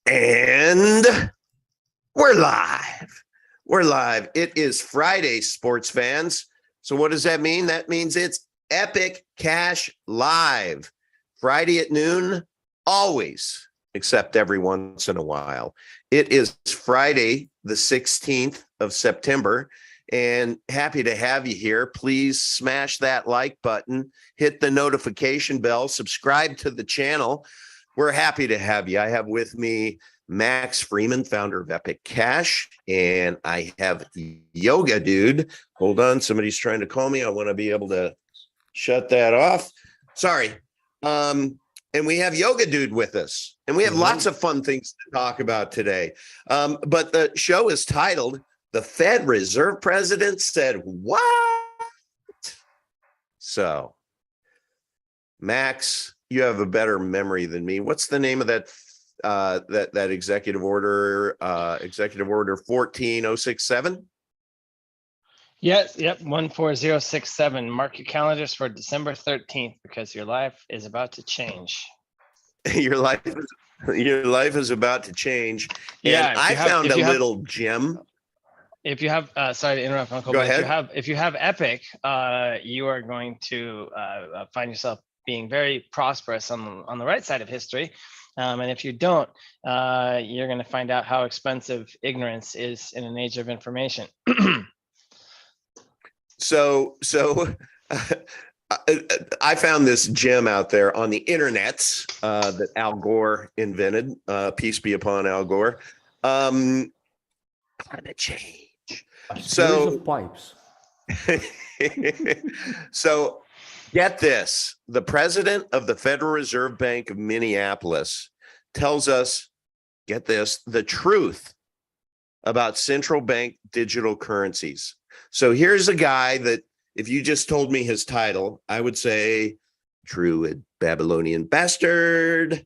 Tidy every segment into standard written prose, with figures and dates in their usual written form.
And we're live. We're live. It is Friday, sports fans. So what does that mean? That means it's Epic Cash Live. Friday at noon, always, except every once in a while. It is Friday, the 16th of September, and happy to have you here. Please smash that like button, hit the notification bell, subscribe to the channel. We're happy to have you. I have with me Max Freeman, founder of Epic Cash, and I have Yoga Dude. Hold on, somebody's trying to call me. I want to be able to shut that off. Sorry. And we have Yoga Dude with us, and we have lots of fun things to talk about today. But the show is titled "The Fed Reserve President Said What?" So, Max, you have a better memory than me. What's the name of that executive order? Executive Order 14067. Yes, yep, 14067. Mark your calendars for December 13th because your life is about to change. Your life is about to change. Yeah, and I found a little gem. If you have, sorry to interrupt, Uncle. Go but ahead. If you have Epic, you are going to find yourself being very prosperous on the right side of history. And if you don't, you're going to find out how expensive ignorance is in an age of information. So I found this gem out there on the internet that Al Gore invented. Peace be upon Al Gore. Climate change. A series of pipes. So get this. The president of the Federal Reserve Bank of Minneapolis tells us, get this, the truth about central bank digital currencies. So here's a guy that if you just told me his title, I would say Druid, Babylonian bastard.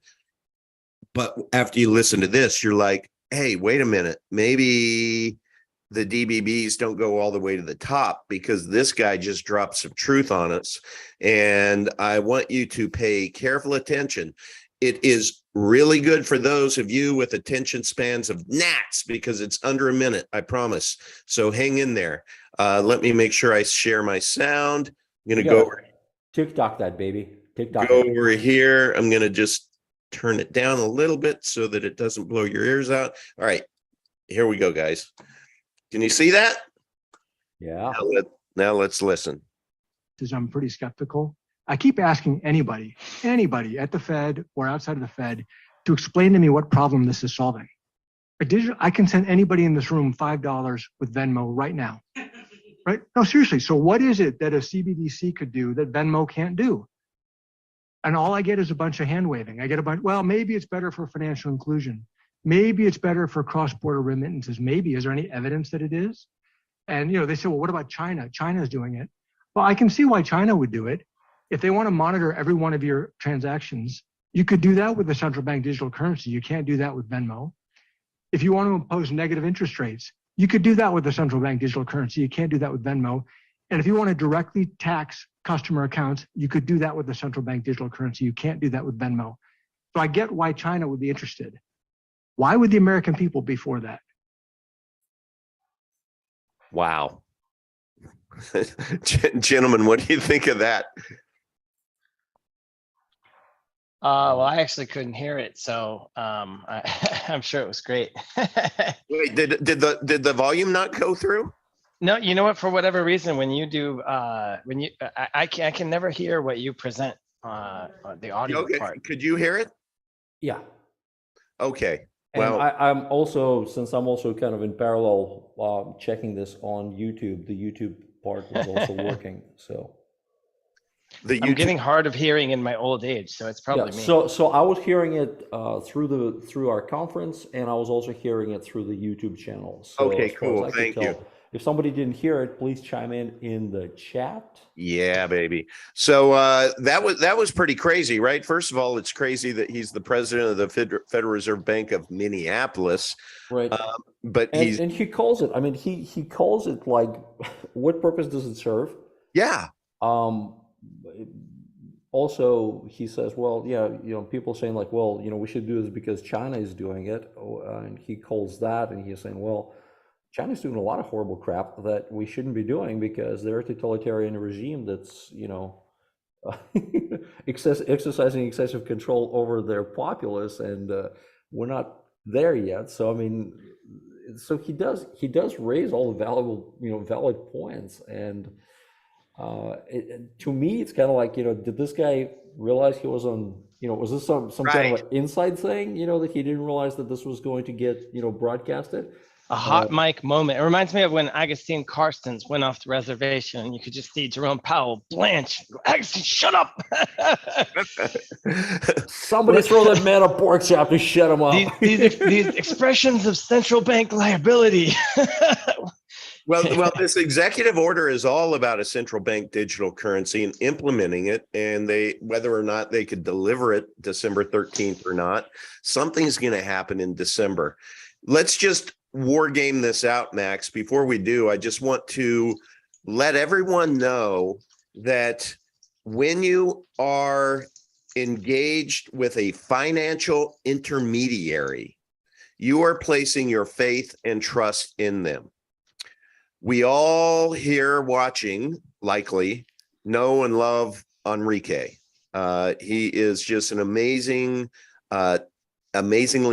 But after you listen to this, you're like, hey, wait a minute. Maybe the DBBs don't go all the way to the top because this guy just dropped some truth on us. And I want you to pay careful attention. It is really good for those of you with attention spans of gnats because it's under a minute, I promise. So hang in there. Let me make sure I share my sound. I'm going to go TikTok that, baby. TikTok. Go over here. I'm going to just turn it down a little bit so that it doesn't blow your ears out. All right, here we go, guys. Can you see that? Yeah. Now let's listen. I'm pretty skeptical. I keep asking anybody at the Fed or outside of the Fed to explain to me what problem this is solving. I can send anybody in this room $5 with Venmo right now. Right? No, seriously. So what is it that a CBDC could do that Venmo can't do? And all I get is a bunch of hand waving. I get a bunch, well, maybe it's better for financial inclusion. Maybe it's better for cross-border remittances. Maybe. Is there any evidence that it is? And, they say, well, what about China? China's doing it. Well, I can see why China would do it. If they want to monitor every one of your transactions, you could do that with the central bank digital currency. You can't do that with Venmo. If you want to impose negative interest rates, you could do that with the central bank digital currency. You can't do that with Venmo. And if you want to directly tax customer accounts, you could do that with the central bank digital currency. You can't do that with Venmo. So I get why China would be interested. Why would the American people be for that? Wow. Gentlemen, what do you think of that? Well, I actually couldn't hear it, so I'm sure it was great. Wait, did the volume not go through? No, you know what? For whatever reason, when you do, I can never hear what you present. The audio part. Could you hear it? Yeah. Okay. And well, I'm also, since I'm also kind of in parallel checking this on YouTube, the YouTube part was also working. So I'm getting hard of hearing in my old age, so it's probably me. So I was hearing it through our conference, and I was also hearing it through the YouTube channel. So okay, cool. Thank you. If somebody didn't hear it, please chime in the chat. Yeah, baby. So that was pretty crazy, right? First of all, it's crazy that he's the president of the Federal Reserve Bank of Minneapolis, right? But and he calls it. I mean, he calls it like, what purpose does it serve? Yeah. also he says, well, yeah, people saying like, well, we should do this because China is doing it, and he calls that, and he's saying, well, China's doing a lot of horrible crap that we shouldn't be doing because they're a totalitarian regime that's, exercising excessive control over their populace, and we're not there yet. So I mean, so he does raise all the valuable, valid points, and to me, it's kind of like, did this guy realize he was on, was this some kind of Right. an inside thing, that he didn't realize that this was going to get, broadcasted? A hot mic moment. It reminds me of when Agustin Carstens went off the reservation, and you could just see Jerome Powell blanch. Agustin, shut up! Somebody throw that man a pork chop to shut him up. These expressions of central bank liability. Well, this executive order is all about a central bank digital currency and implementing it. And whether or not they could deliver it December 13th or not, something's going to happen in December. Let's just war game this out, Max. Before we do, I just want to let everyone know that when you are engaged with a financial intermediary, you are placing your faith and trust in them. We all here watching likely know and love Enrique. He is just an amazingly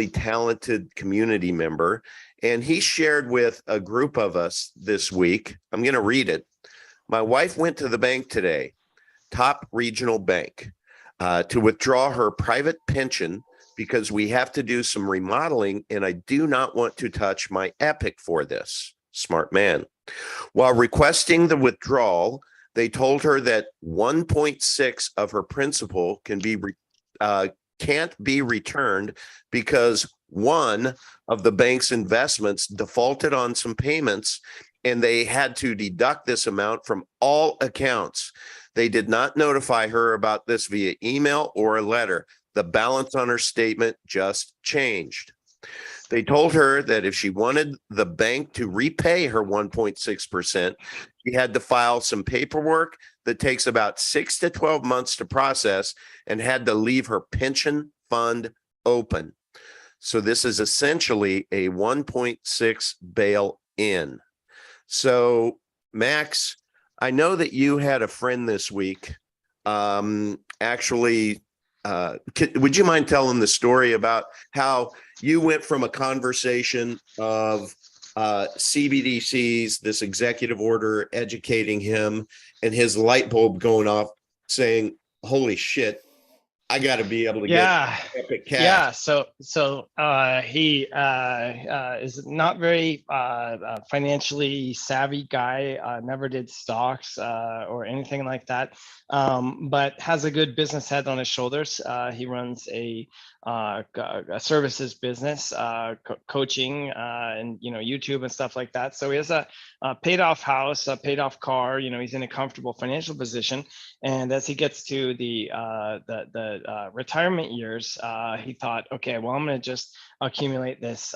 talented community member. And he shared with a group of us this week. I'm going to read it. My wife went to the bank today, top regional bank, to withdraw her private pension because we have to do some remodeling, and I do not want to touch my Epic for this. Smart man. While requesting the withdrawal, they told her that 1.6 of her principal can't be returned because one of the bank's investments defaulted on some payments, and they had to deduct this amount from all accounts. They did not notify her about this via email or a letter. The balance on her statement just changed. They told her that if she wanted the bank to repay her 1.6%, she had to file some paperwork that takes about 6 to 12 months to process and had to leave her pension fund open. So this is essentially a 1.6 bail-in. So, Max, I know that you had a friend this week. Would you mind telling the story about how you went from a conversation of CBDCs, this executive order, educating him, and his light bulb going off saying, holy shit, I got to be able to get Epic Cash. Yeah. So he is not very financially savvy guy. Never did stocks or anything like that, but has a good business head on his shoulders. He runs a services business, coaching, and YouTube and stuff like that. So he has a paid off house, a paid off car. He's in a comfortable financial position, and as he gets to the retirement years, he thought, okay, well, I'm going to just accumulate this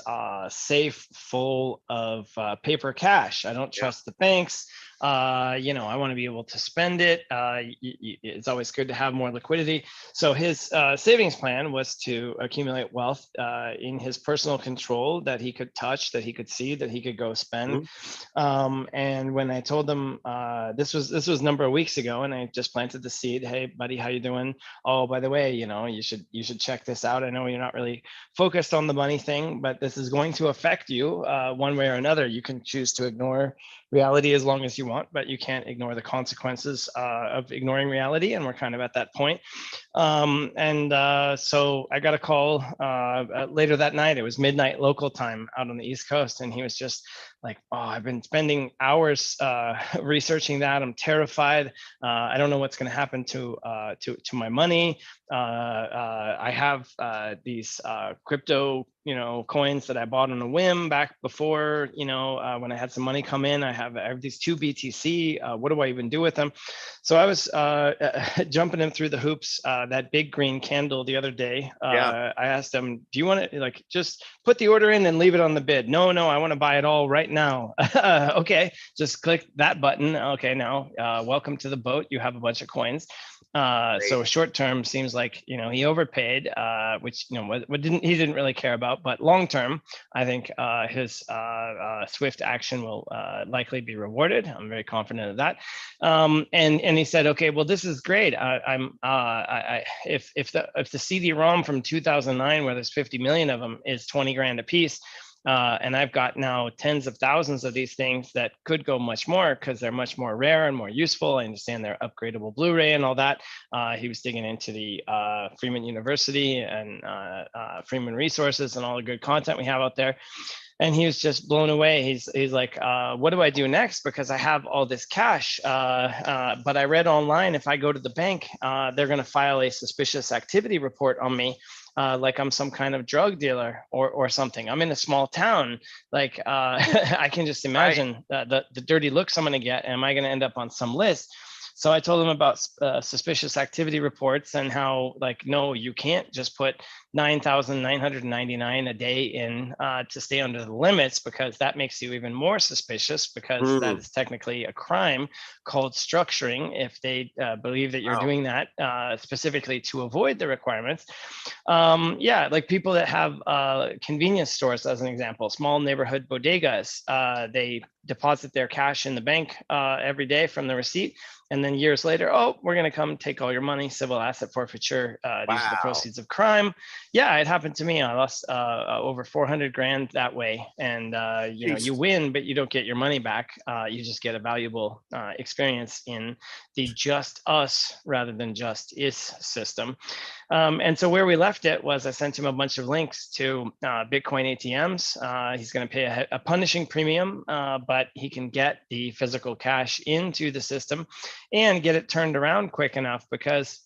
safe full of paper cash. I don't trust the banks. I want to be able to spend it. It's always good to have more liquidity. So his savings plan was to accumulate wealth in his personal control that he could touch, that he could see, that he could go spend. And when I told him this was a number of weeks ago, and I just planted the seed. Hey, buddy, how you doing? Oh, by the way, you should check this out. I know you're not really focused on the money thing, but this is going to affect you one way or another. You can choose to ignore reality as long as you want, but you can't ignore the consequences of ignoring reality. And we're kind of at that point. So I got a call later that night. It was midnight local time out on the East Coast. And he was just like, oh, I've been spending hours researching that. I'm terrified. I don't know what's going to happen to my money. I have these crypto coins that I bought on a whim back before, when I had some money come in. I have these 2 BTC. What do I even do with them? So I was jumping him through the hoops. That big green candle the other day. I asked him, do you want to just put the order in and leave it on the bid? No, I want to buy it all right now. Okay, just click that button. Okay, now welcome to the boat. You have a bunch of coins. So short term seems like, he overpaid, which, what he didn't really care about. But long term, I think his swift action will likely be rewarded. I'm very confident of that. And he said, okay, well, this is great. If the CD-ROM from 2009, where there's 50 million of them, is 20 grand a piece. And I've got now tens of thousands of these things that could go much more because they're much more rare and more useful. I understand they're upgradable Blu-ray and all that. He was digging into the Freeman University and Freeman Resources and all the good content we have out there. And he was just blown away. He's like, what do I do next? Because I have all this cash. But I read online, if I go to the bank, they're going to file a suspicious activity report on me. Like I'm some kind of drug dealer or something. I'm in a small town. Like I can just imagine the dirty looks I'm going to get. Am I going to end up on some list? So I told him about suspicious activity reports and how, like, no, you can't just put 9,999 a day in to stay under the limits, because that makes you even more suspicious, because that is technically a crime called structuring if they believe that you're doing that specifically to avoid the requirements. Yeah, like people that have convenience stores, as an example, small neighborhood bodegas, they deposit their cash in the bank every day from the receipt. And then years later, oh, we're going to come take all your money, civil asset forfeiture. These are the proceeds of crime. Yeah, it happened to me. I lost over 400 grand that way. And, you win, but you don't get your money back. You just get a valuable experience in the just us rather than just is system. And so where we left it was I sent him a bunch of links to Bitcoin ATMs. He's going to pay a punishing premium, but he can get the physical cash into the system and get it turned around quick enough, because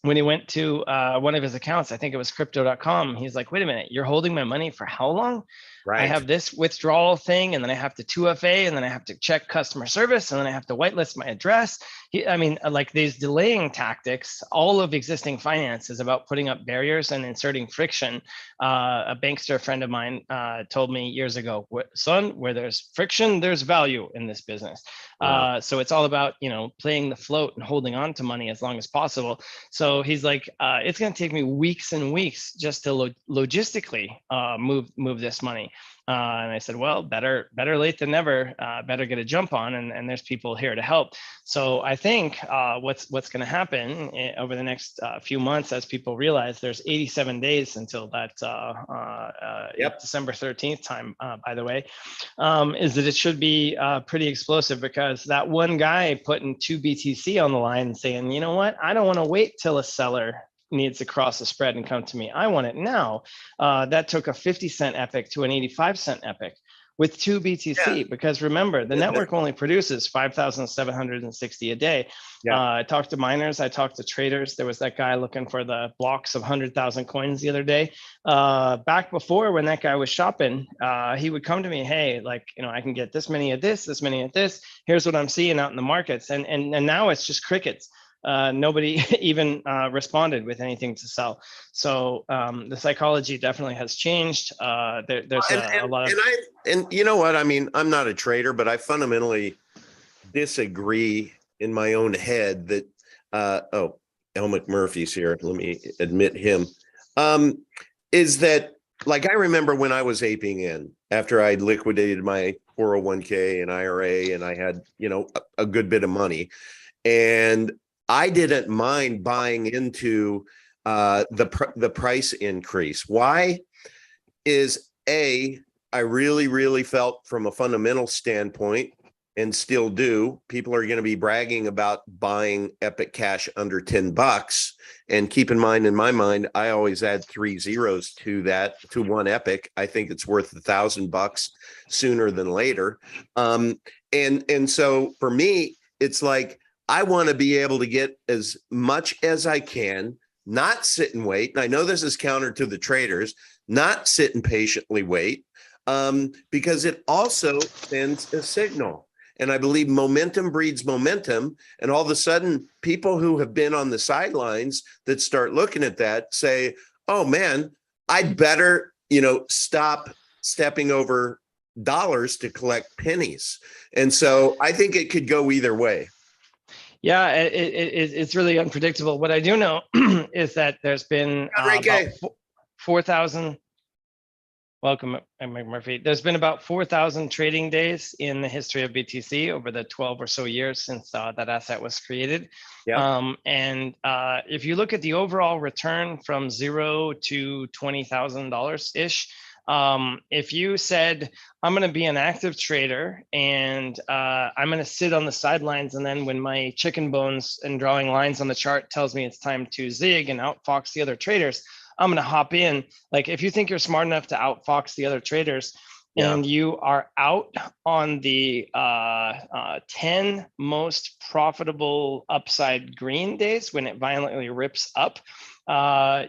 when he went to one of his accounts, I think it was crypto.com, he's like, wait a minute, you're holding my money for how long? Right. I have this withdrawal thing, and then I have to 2FA, and then I have to check customer service, and then I have to whitelist my address. Like these delaying tactics, all of existing finance is about putting up barriers and inserting friction. A bankster friend of mine told me years ago, son, where there's friction, there's value in this business. Wow. So it's all about, playing the float and holding on to money as long as possible. So he's like, it's going to take me weeks and weeks just to logistically move this money. And I said, well, better late than never. Better get a jump on, and there's people here to help. So I think what's going to happen over the next few months, as people realize there's 87 days until that December 13th time, by the way, is that it should be pretty explosive, because that one guy putting 2 BTC on the line and saying, you know what, I don't want to wait till a seller needs to cross the spread and come to me, I want it now. That took a 50-cent epic to an 85-cent epic with 2 BTC, because remember, the network only produces 5,760 a day. I talked to miners, I talked to traders. There was that guy looking for the blocks of 100,000 coins the other day. Back before, when that guy was shopping, he would come to me, hey, like, I can get this many of this many of this. Here's what I'm seeing out in the markets. And now it's just crickets. Nobody even responded with anything to sell. So the psychology definitely has changed. There's a lot of, and you know what, I mean, I'm not a trader, but I fundamentally disagree in my own head that Elmick Murphy's here, let me admit him, is that, like, I remember when I was aping in after I'd liquidated my 401k and IRA, and I had a good bit of money, and I didn't mind buying into the price increase. Why? Is I really felt, from a fundamental standpoint, and still do, people are going to be bragging about buying Epic Cash under $10. And keep in mind, in my mind, I always add 3 zeros to that, to one Epic. I think it's worth $1,000 sooner than later. And so for me, it's like, I want to be able to get as much as I can, not sit and wait. And I know this is counter to the traders, not sit and patiently wait, because it also sends a signal. And I believe momentum breeds momentum. And all of a sudden, people who have been on the sidelines that start looking at that say, oh man, I'd better, stop stepping over dollars to collect pennies. And so I think it could go either way. Yeah, it's really unpredictable. What I do know is that there's been about 4,000. Welcome, Mike Murphy. There's been about 4,000 trading days in the history of BTC over the 12 or so years since that asset was created. Yeah. And if you look at the overall return from $0 to $20,000 ish, if you said, I'm going to be an active trader and I'm going to sit on the sidelines, and then when my chicken bones and drawing lines on the chart tells me it's time to zig and outfox the other traders, I'm going to hop in. Like, if you think you're smart enough to outfox the other traders, and you are out on the 10 most profitable upside green days when it violently rips up,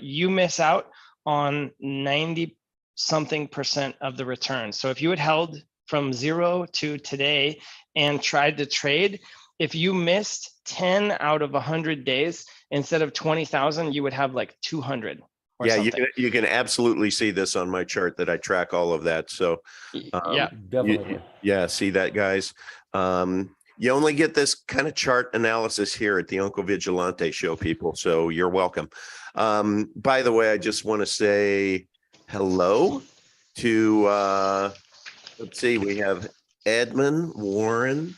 you miss out on 90-something% of the return. So if you had held from 0 to today and tried to trade, if you missed 10 out of 100 days, instead of 20,000, you would have like 200. Yeah, you can absolutely see this on my chart that I track all of that. So yeah, definitely. See that, guys. You only get this kind of chart analysis here at the Uncle Vigilante Show, people. So you're welcome. By the way, I just want to say hello to let's see, we have Edmund, Warren,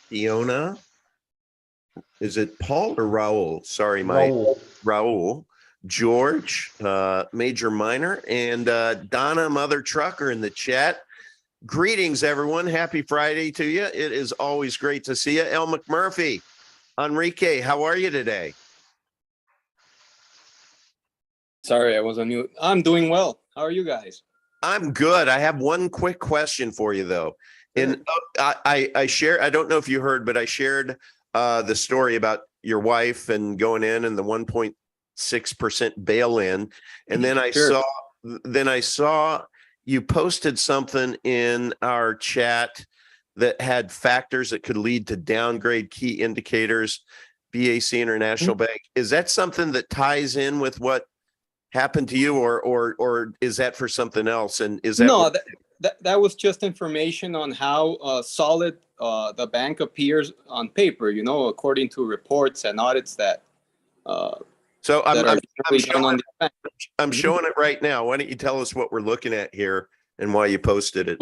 Fiona. Is it Paul or Raul? Sorry, Raul. George, Major Minor, and Donna, Mother Trucker in the chat. Greetings, everyone. Happy Friday to you. It is always great to see you. El McMurphy, Enrique, how are you today? Sorry, I was on mute. I'm doing well. How are you guys? I'm good. I have one quick question for you, though. And I share, I don't know if you heard, but I shared the story about your wife and going in and the 1.6% bail-in, and then I saw you posted something in our chat that had factors that could lead to downgrade key indicators, BAC International Bank. Is that something that ties in with what happened to you, or is that for something else? And is that no? That was just information on how solid the bank appears on paper. You know, according to reports and audits that. So I'm showing showing it right now. Why don't you tell us what we're looking at here and why you posted it?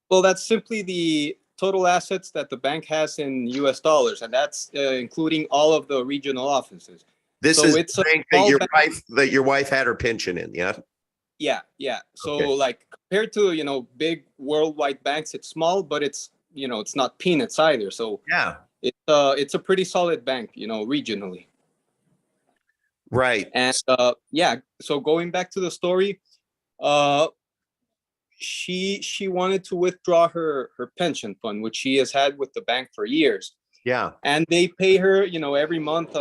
Well, that's simply the total assets that the bank has in U.S. dollars, and that's including all of the regional offices. This is the bank that your wife had her pension in, yeah? Yeah. So like compared to, big worldwide banks, it's small, but it's, it's not peanuts either. So yeah, it's a pretty solid bank, regionally. Right. And so going back to the story, she wanted to withdraw her pension fund, which she has had with the bank for years. Yeah. And they pay her, every month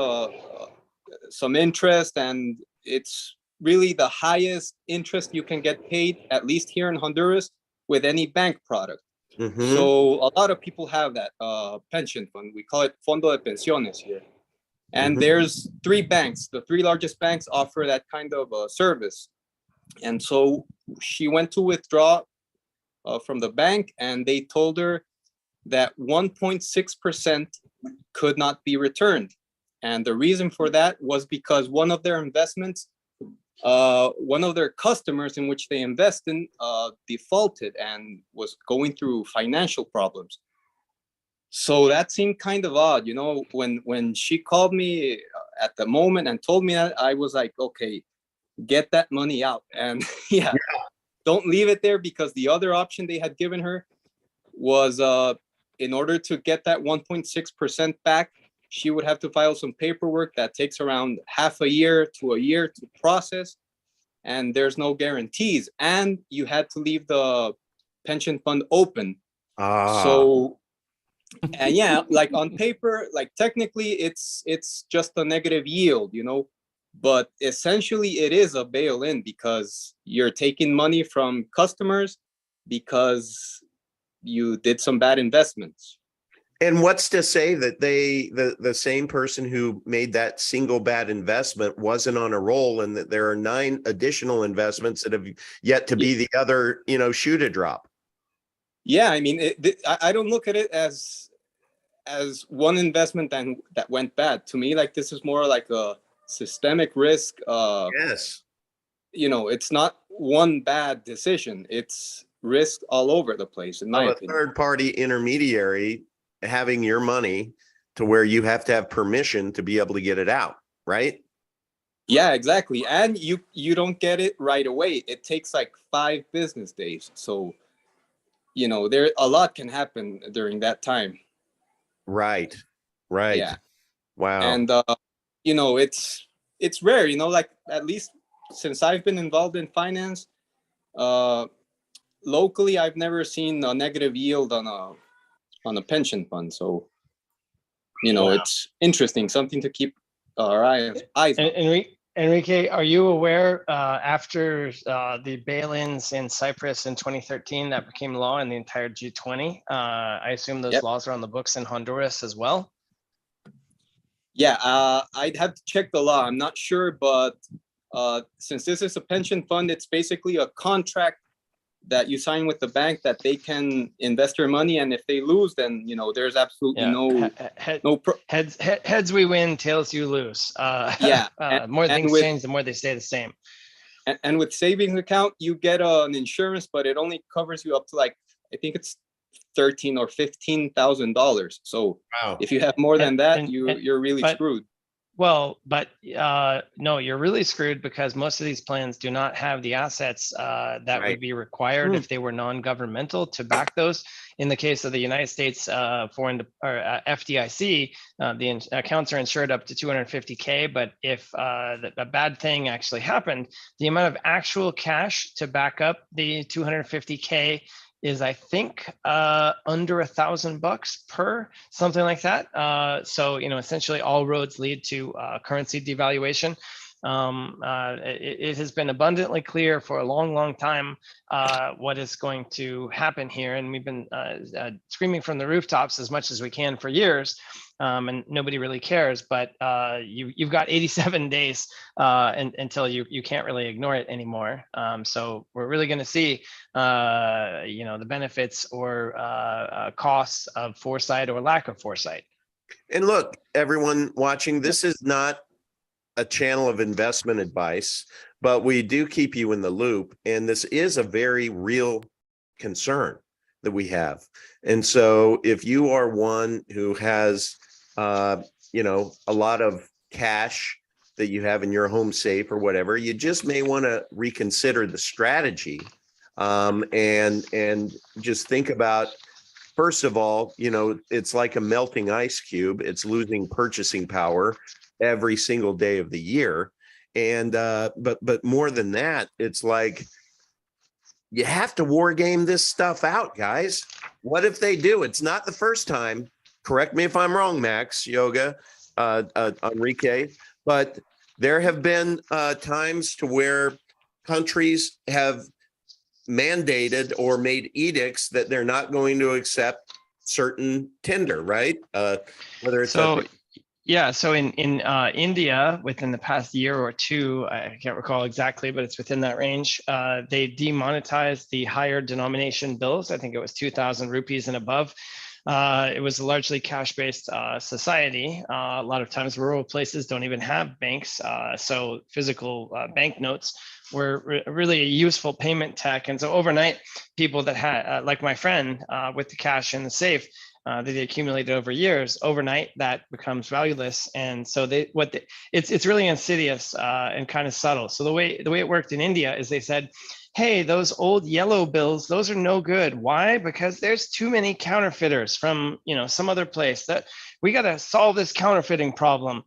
some interest, and it's really the highest interest you can get paid, at least here in Honduras, with any bank product. Mm-hmm. So a lot of people have that pension fund. We call it Fondo de Pensiones here. And there's 3 banks. The 3 largest banks offer that kind of service. And so she went to withdraw from the bank, and they told her that 1.6% could not be returned. And the reason for that was because one of their investments, one of their customers in which they invest in, defaulted and was going through financial problems. So that seemed kind of odd, when she called me at the moment and told me that, I was like, okay, get that money out. And don't leave it there, because the other option they had given her was in order to get that 1.6% back, she would have to file some paperwork that takes around half a year to a year to process. And there's no guarantees. And you had to leave the pension fund open. So, and like on paper, like technically it's just a negative yield, but essentially it is a bail-in, because you're taking money from customers because you did some bad investments. And what's to say that the same person who made that single bad investment wasn't on a roll, and that there are 9 additional investments that have yet to be the other, shoe to drop? Yeah, I mean, I don't look at it as as one investment that went bad. To me, like this is more like a systemic risk. Yes. You know, it's not one bad decision. It's risk all over the place, in my Of a opinion. third party intermediary having your money to where you have to have permission to be able to get it out, right? Yeah, exactly. And you don't get it right away. It takes like 5 business days. So, you know, there a lot can happen during that time. Right. Right. Yeah. Wow. And you know, it's rare, you know, like at least since I've been involved in finance, locally I've never seen a negative yield on a pension fund. So, you know, Wow. it's interesting, something to keep our eyes on. Enrique, are you aware after the bail-ins in Cyprus in 2013 that became law in the entire G20? I assume those Yep. laws are on the books in Honduras as well. Yeah, I'd have to check the law. I'm not sure, but since this is a pension fund, it's basically a contract that you sign with the bank that they can invest your money, and if they lose, then you know there's absolutely heads we win, tails you lose. Yeah, more things change, the more they stay the same. And with savings account, you get an insurance, but it only covers you up to like I think it's $13,000 or $15,000. So Wow. if you have more than that, you're really screwed. Well, but no, you're really screwed because most of these plans do not have the assets that would be required if they were non-governmental to back those. In the case of the United States FDIC, the accounts are insured up to 250K, but if a bad thing actually happened, the amount of actual cash to back up the 250K is I think under $1,000 per, something like that. So, you know, essentially all roads lead to currency devaluation. It has been abundantly clear for a long time what is going to happen here. And we've been screaming from the rooftops as much as we can for years. And nobody really cares, but you've got 87 days until you can't really ignore it anymore. So we're really going to see, you know, the benefits or costs of foresight or lack of foresight. And look, everyone watching, this is not a channel of investment advice, but we do keep you in the loop. And this is a very real concern that we have. And so if you are one who has, you know, a lot of cash that you have in your home safe or whatever, you just may want to reconsider the strategy and just think about, first of all, you know, it's like a melting ice cube. It's losing purchasing power every single day of the year. And but more than that, it's like you have to war game this stuff out, guys. What if they do? It's not the first time. Correct me if I'm wrong, Max, Yoga, Enrique, but there have been times to where countries have mandated or made edicts that they're not going to accept certain tender, right? Whether it's yeah, so in India, within the past year or two, I can't recall exactly, but it's within that range. They demonetized the higher denomination bills. I think it was 2,000 rupees and above. It was a largely cash-based society. A lot of times rural places don't even have banks. So physical banknotes were really a useful payment tech. And so overnight, people that had, like my friend with the cash in the safe, that they accumulated over years, overnight that becomes valueless. And so it's really insidious and kind of subtle. So the way it worked in India is they said, hey, those old yellow bills, those are no good. Why? Because there's too many counterfeiters from, you know, some other place. That we got to solve this counterfeiting problem.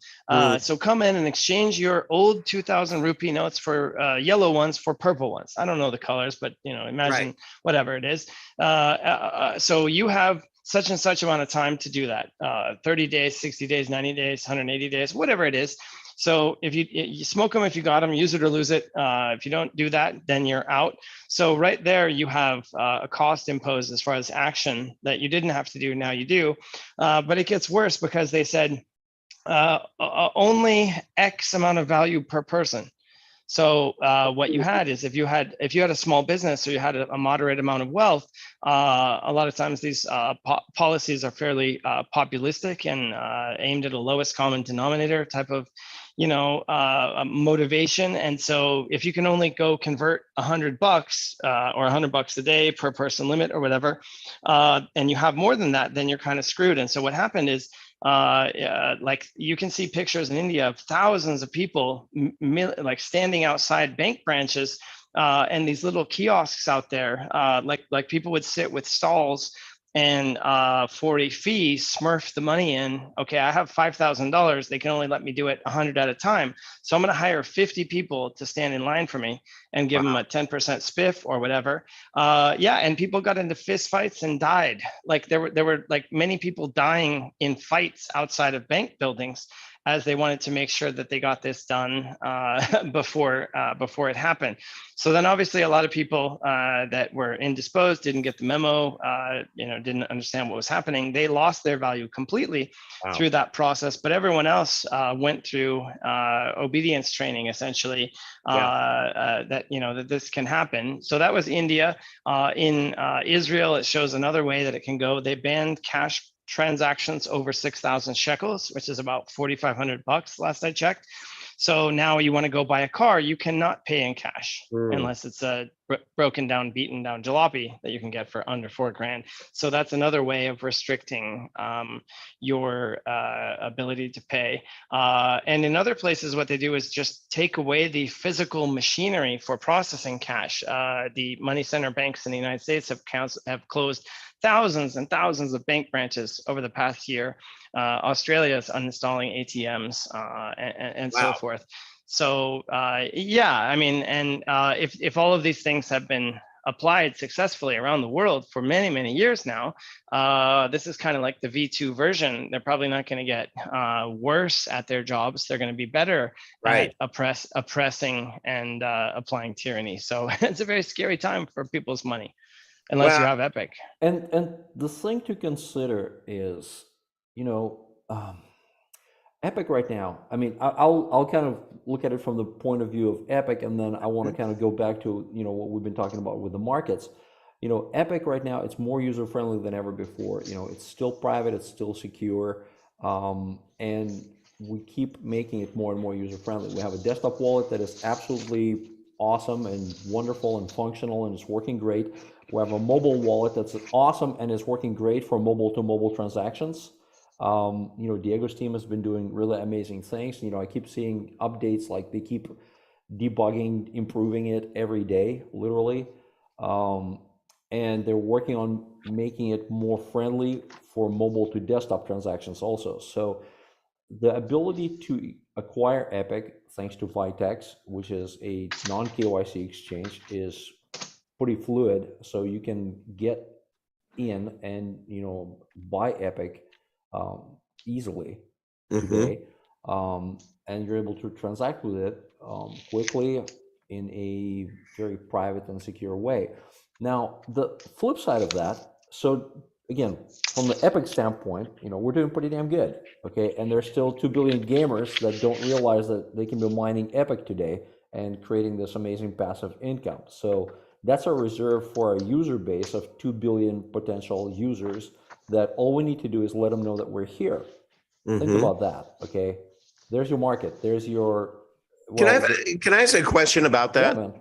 So come in and exchange your old 2,000 rupee notes for yellow ones for purple ones. I don't know the colors, but you know, imagine whatever it is. So you have such and such amount of time to do that. 30 days, 60 days, 90 days, 180 days, whatever it is. So if you smoke them, if you got them, use it or lose it. If you don't do that, then you're out. So right there, you have a cost imposed as far as action that you didn't have to do, now you do. But it gets worse because they said only X amount of value per person. So what you had is if you had a small business or you had a moderate amount of wealth, A lot of times these policies are fairly populistic and aimed at a lowest common denominator type of, motivation. And so if you can only go convert $100 or $100 a day per person limit or whatever, and you have more than that, then you're kind of screwed. And so what happened is, like you can see pictures in India of thousands of people like standing outside bank branches and these little kiosks out there, like people would sit with stalls and for a fee smurf the money in. Okay, I have $5,000. They can only let me do it 100 at a time. So I'm going to hire 50 people to stand in line for me and give them a 10% spiff or whatever. And people got into fist fights and died. Like there were like many people dying in fights outside of bank buildings as they wanted to make sure that they got this done before it happened. So then obviously a lot of people that were indisposed, didn't get the memo, didn't understand what was happening. They lost their value completely through that process, but everyone else went through obedience training essentially, that this can happen. So that was India. In Israel, it shows another way that it can go. They banned cash transactions over 6,000 shekels, which is about $4,500 last I checked. So now you want to go buy a car, you cannot pay in cash unless it's a broken down, beaten down jalopy that you can get for under $4,000. So that's another way of restricting your ability to pay. And in other places, what they do is just take away the physical machinery for processing cash. The money center banks in the United States have closed thousands and thousands of bank branches over the past year. Australia is uninstalling ATMs and so forth. So if all of these things have been applied successfully around the world for many, many years now, this is kind of like the V2 version. They're probably not going to get worse at their jobs. They're going to be better at oppressing and applying tyranny. So it's a very scary time for people's money. Unless you have Epic. And the thing to consider is, Epic right now, I mean, I'll kind of look at it from the point of view of Epic, and then I want to kind of go back to, what we've been talking about with the markets. Epic right now, it's more user-friendly than ever before. It's still private, it's still secure, and we keep making it more and more user-friendly. We have a desktop wallet that is absolutely awesome and wonderful and functional, and it's working great. We have a mobile wallet that's awesome and is working great for mobile-to-mobile transactions. Diego's team has been doing really amazing things. I keep seeing updates, like they keep debugging, improving it every day, literally. And they're working on making it more friendly for mobile to desktop transactions also. So the ability to acquire Epic, thanks to Vitex, which is a non-KYC exchange, is pretty fluid. So you can get in and buy Epic easily today, and you're able to transact with it quickly in a very private and secure way. Now, the flip side of that, so again, from the Epic standpoint, we're doing pretty damn good, okay? And there's still 2 billion gamers that don't realize that they can be mining Epic today and creating this amazing passive income. So that's our reserve for our user base of 2 billion potential users, that all we need to do is let them know that we're here. Think about that, okay? There's your market. There's your... Can I ask a question about that? Yeah, man.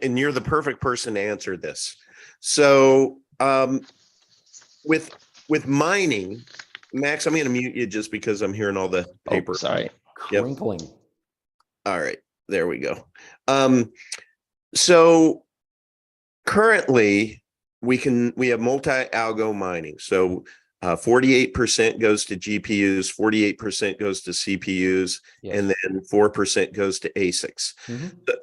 And you're the perfect person to answer this. So with mining, Max, I'm going to mute you just because I'm hearing all the paper. Oh, sorry. Crinkling. All right, there we go. So currently we have multi-algo mining. So 48% goes to GPUs, 48% goes to CPUs, and then 4% goes to ASICs.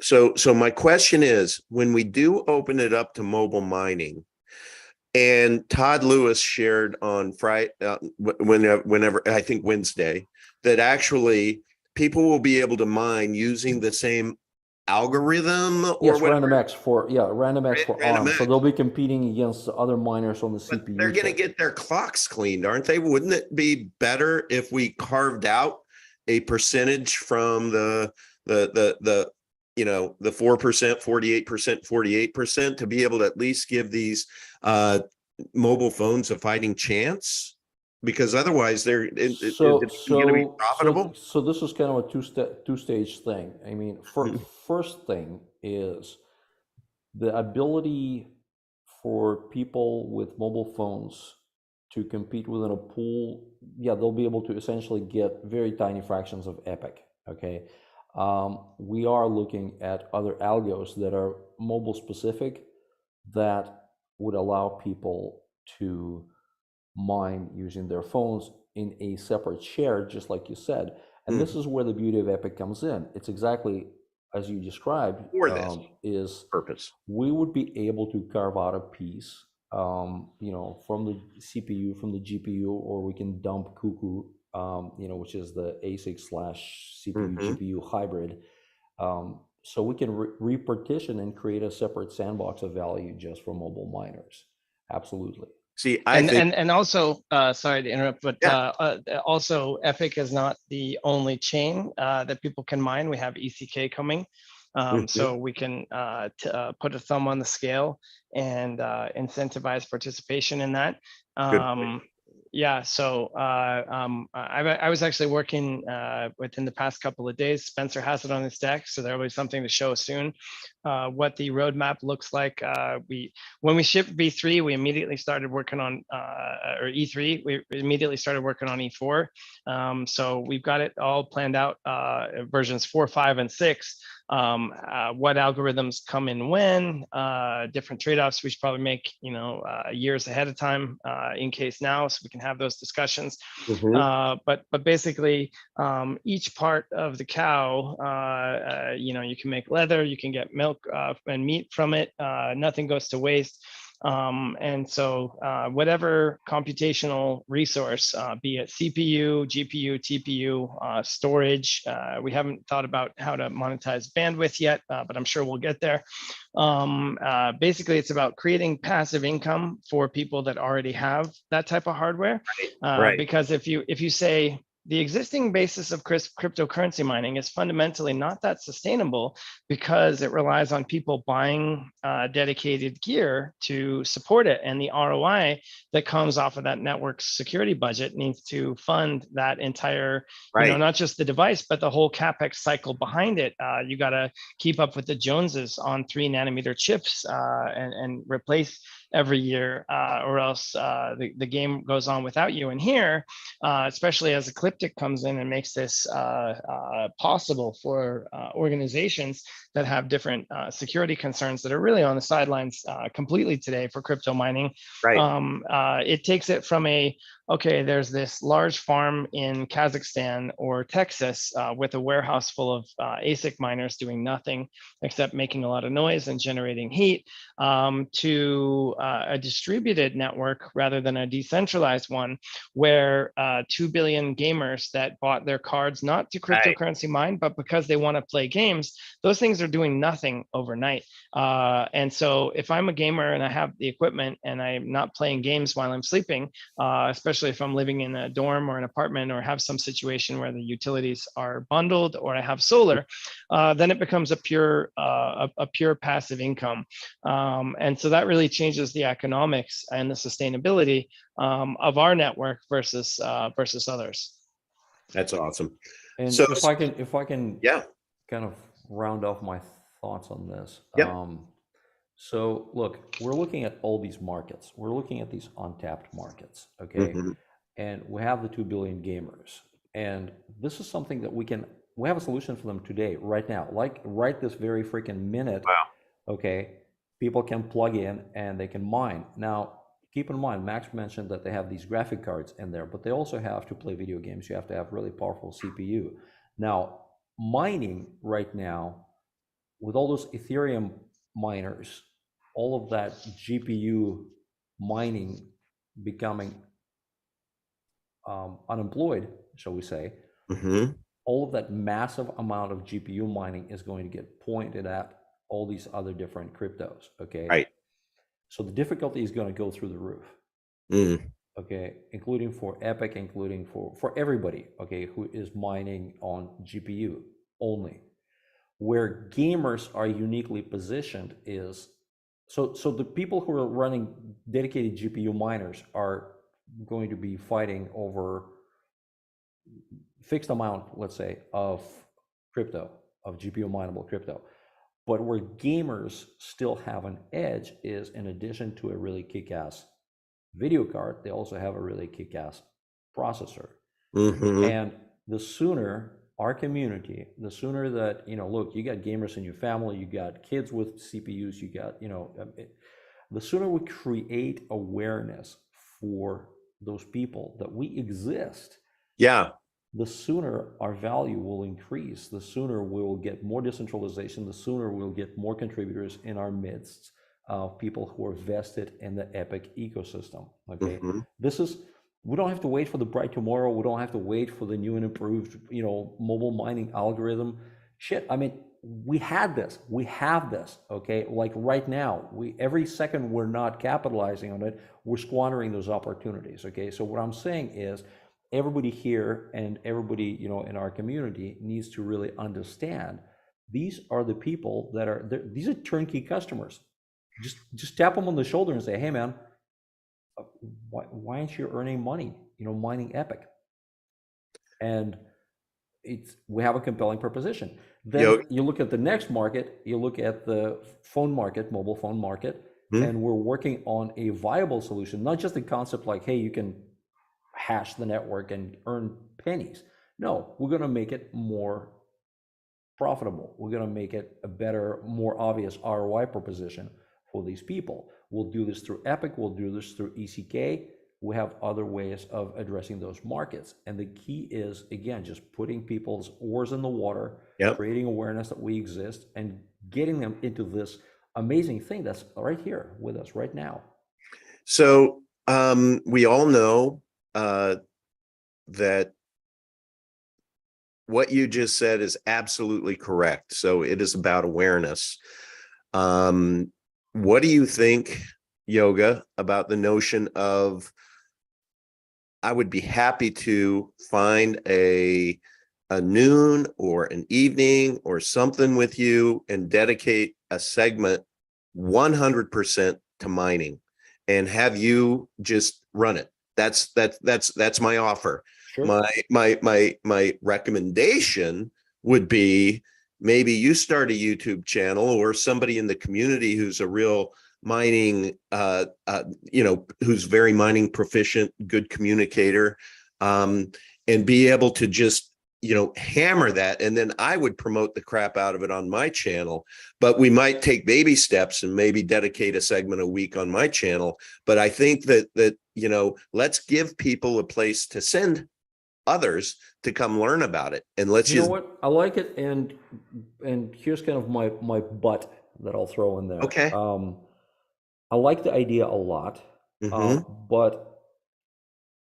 So my question is, when we do open it up to mobile mining, and Todd Lewis shared on Friday, whenever I think Wednesday, that actually people will be able to mine using the same algorithm or whatever. RandomX for ARM. So they'll be competing against the other miners on the CPU. But they're going to get their clocks cleaned, aren't they? Wouldn't it be better if we carved out a percentage from the you know, the 4%, 48%, 48% to be able to at least give these mobile phones a fighting chance? Because otherwise they're going to be profitable. So this is kind of a two-stage thing. I mean, first thing is the ability for people with mobile phones to compete within a pool. Yeah, they'll be able to essentially get very tiny fractions of Epic. Okay, we are looking at other algos that are mobile specific that would allow people to mine using their phones in a separate share, just like you said. And this is where the beauty of Epic comes in. It's exactly as you described. For this is purpose, we would be able to carve out a piece, you know, from the CPU, from the GPU, or we can dump Cuckoo, you know, which is the ASIC / CPU GPU hybrid. So we can repartition and create a separate sandbox of value just for mobile miners. Absolutely. See, and also, sorry to interrupt, but also Epic is not the only chain that people can mine. We have ECK coming. So we can put a thumb on the scale and incentivize participation in that. Yeah, so I was actually working within the past couple of days. Spencer has it on his deck, so there will be something to show soon. What the roadmap looks like. When we shipped V3, we immediately started working on or E3. We immediately started working on E4. So we've got it all planned out. Versions 4, 5, and 6. What algorithms come in when, different trade-offs we should probably make, you know, years ahead of time in case now, so we can have those discussions. But basically, each part of the cow, you know, you can make leather, you can get milk and meat from it. Nothing goes to waste. And so whatever computational resource, be it CPU, GPU, TPU, storage, we haven't thought about how to monetize bandwidth yet, but I'm sure we'll get there. Basically, it's about creating passive income for people that already have that type of hardware. Because if you say, the existing basis of cryptocurrency mining is fundamentally not that sustainable because it relies on people buying dedicated gear to support it. And the ROI that comes off of that network security budget needs to fund that entire, you know, not just the device, but the whole CapEx cycle behind it. You got to keep up with the Joneses on 3nm chips and replace every year, or else the game goes on without you. And here, especially as Ecliptic comes in and makes this possible for organizations that have different security concerns that are really on the sidelines completely today for crypto mining. It takes it from okay, there's this large farm in Kazakhstan or Texas with a warehouse full of ASIC miners doing nothing except making a lot of noise and generating heat, to a distributed network rather than a decentralized one, where 2 billion gamers that bought their cards not to cryptocurrency mine, but because they want to play games, those things are doing nothing overnight. And so if I'm a gamer and I have the equipment and I'm not playing games while I'm sleeping, especially if I'm living in a dorm or an apartment or have some situation where the utilities are bundled or I have solar, then it becomes a pure passive income. And so that really changes the economics and the sustainability of our network versus others. That's awesome. And so if I can kind of round off my thoughts on this. So look, we're looking at all these markets. We're looking at these untapped markets, okay? And we have the 2 billion gamers. And this is something that we have a solution for them today, right now, like right this very freaking minute. Okay, people can plug in and they can mine. Now, keep in mind, Max mentioned that they have these graphic cards in there, but they also have to play video games. You have to have really powerful CPU. Now, mining right now, with all those Ethereum miners, all of that GPU mining becoming unemployed, shall we say, all of that massive amount of GPU mining is going to get pointed at all these other different cryptos, okay? So the difficulty is going to go through the roof, okay, including for Epic, including for everybody, okay, who is mining on GPU only. where gamers are uniquely positioned is, so the people who are running dedicated GPU miners are going to be fighting over fixed amount, let's say, of crypto, of GPU mineable crypto. But where gamers still have an edge is, in addition to a really kick-ass video card, they also have a really kick-ass processor. And the sooner our community, the sooner that, look, you got gamers in your family, you got kids with CPUs, you got, the sooner we create awareness for those people that we exist, the sooner our value will increase, the sooner we will get more decentralization, the sooner we'll get more contributors in our midst of people who are vested in the Epic ecosystem. Okay, we don't have to wait for the bright tomorrow. We don't have to wait for the new and improved, mobile mining algorithm. Shit, I mean, we have this. Okay, like right now, every second we're not capitalizing on it, we're squandering those opportunities. Okay, so what I'm saying is, everybody here and everybody, in our community needs to really understand these are the people that are there. These are turnkey customers. Just tap them on the shoulder and say, hey man, why aren't you earning money, mining Epic? And we have a compelling proposition. Then you look at the next market, you look at the phone market, mobile phone market, and we're working on a viable solution, not just a concept like, hey, you can hash the network and earn pennies. No, we're going to make it more profitable. We're going to make it a better, more obvious ROI proposition for these people. We'll do this through Epic. We'll do this through ECK. We have other ways of addressing those markets. And the key is, again, just putting people's oars in the water, creating awareness that we exist, and getting them into this amazing thing that's right here with us right now. So we all know that what you just said is absolutely correct. So it is about awareness. What do you think, Yoga, about the notion of, I would be happy to find a noon or an evening or something with you and dedicate a segment 100% to mining and have you just run it. That's my offer. Sure. My recommendation would be, maybe you start a YouTube channel, or somebody in the community who's a real mining, who's very mining proficient, good communicator, and be able to just, hammer that. And then I would promote the crap out of it on my channel, but we might take baby steps and maybe dedicate a segment a week on my channel. But I think that, let's give people a place to send others to come learn about it. And let's know what? I like it. And here's kind of my butt that I'll throw in there. Okay. I like the idea a lot, but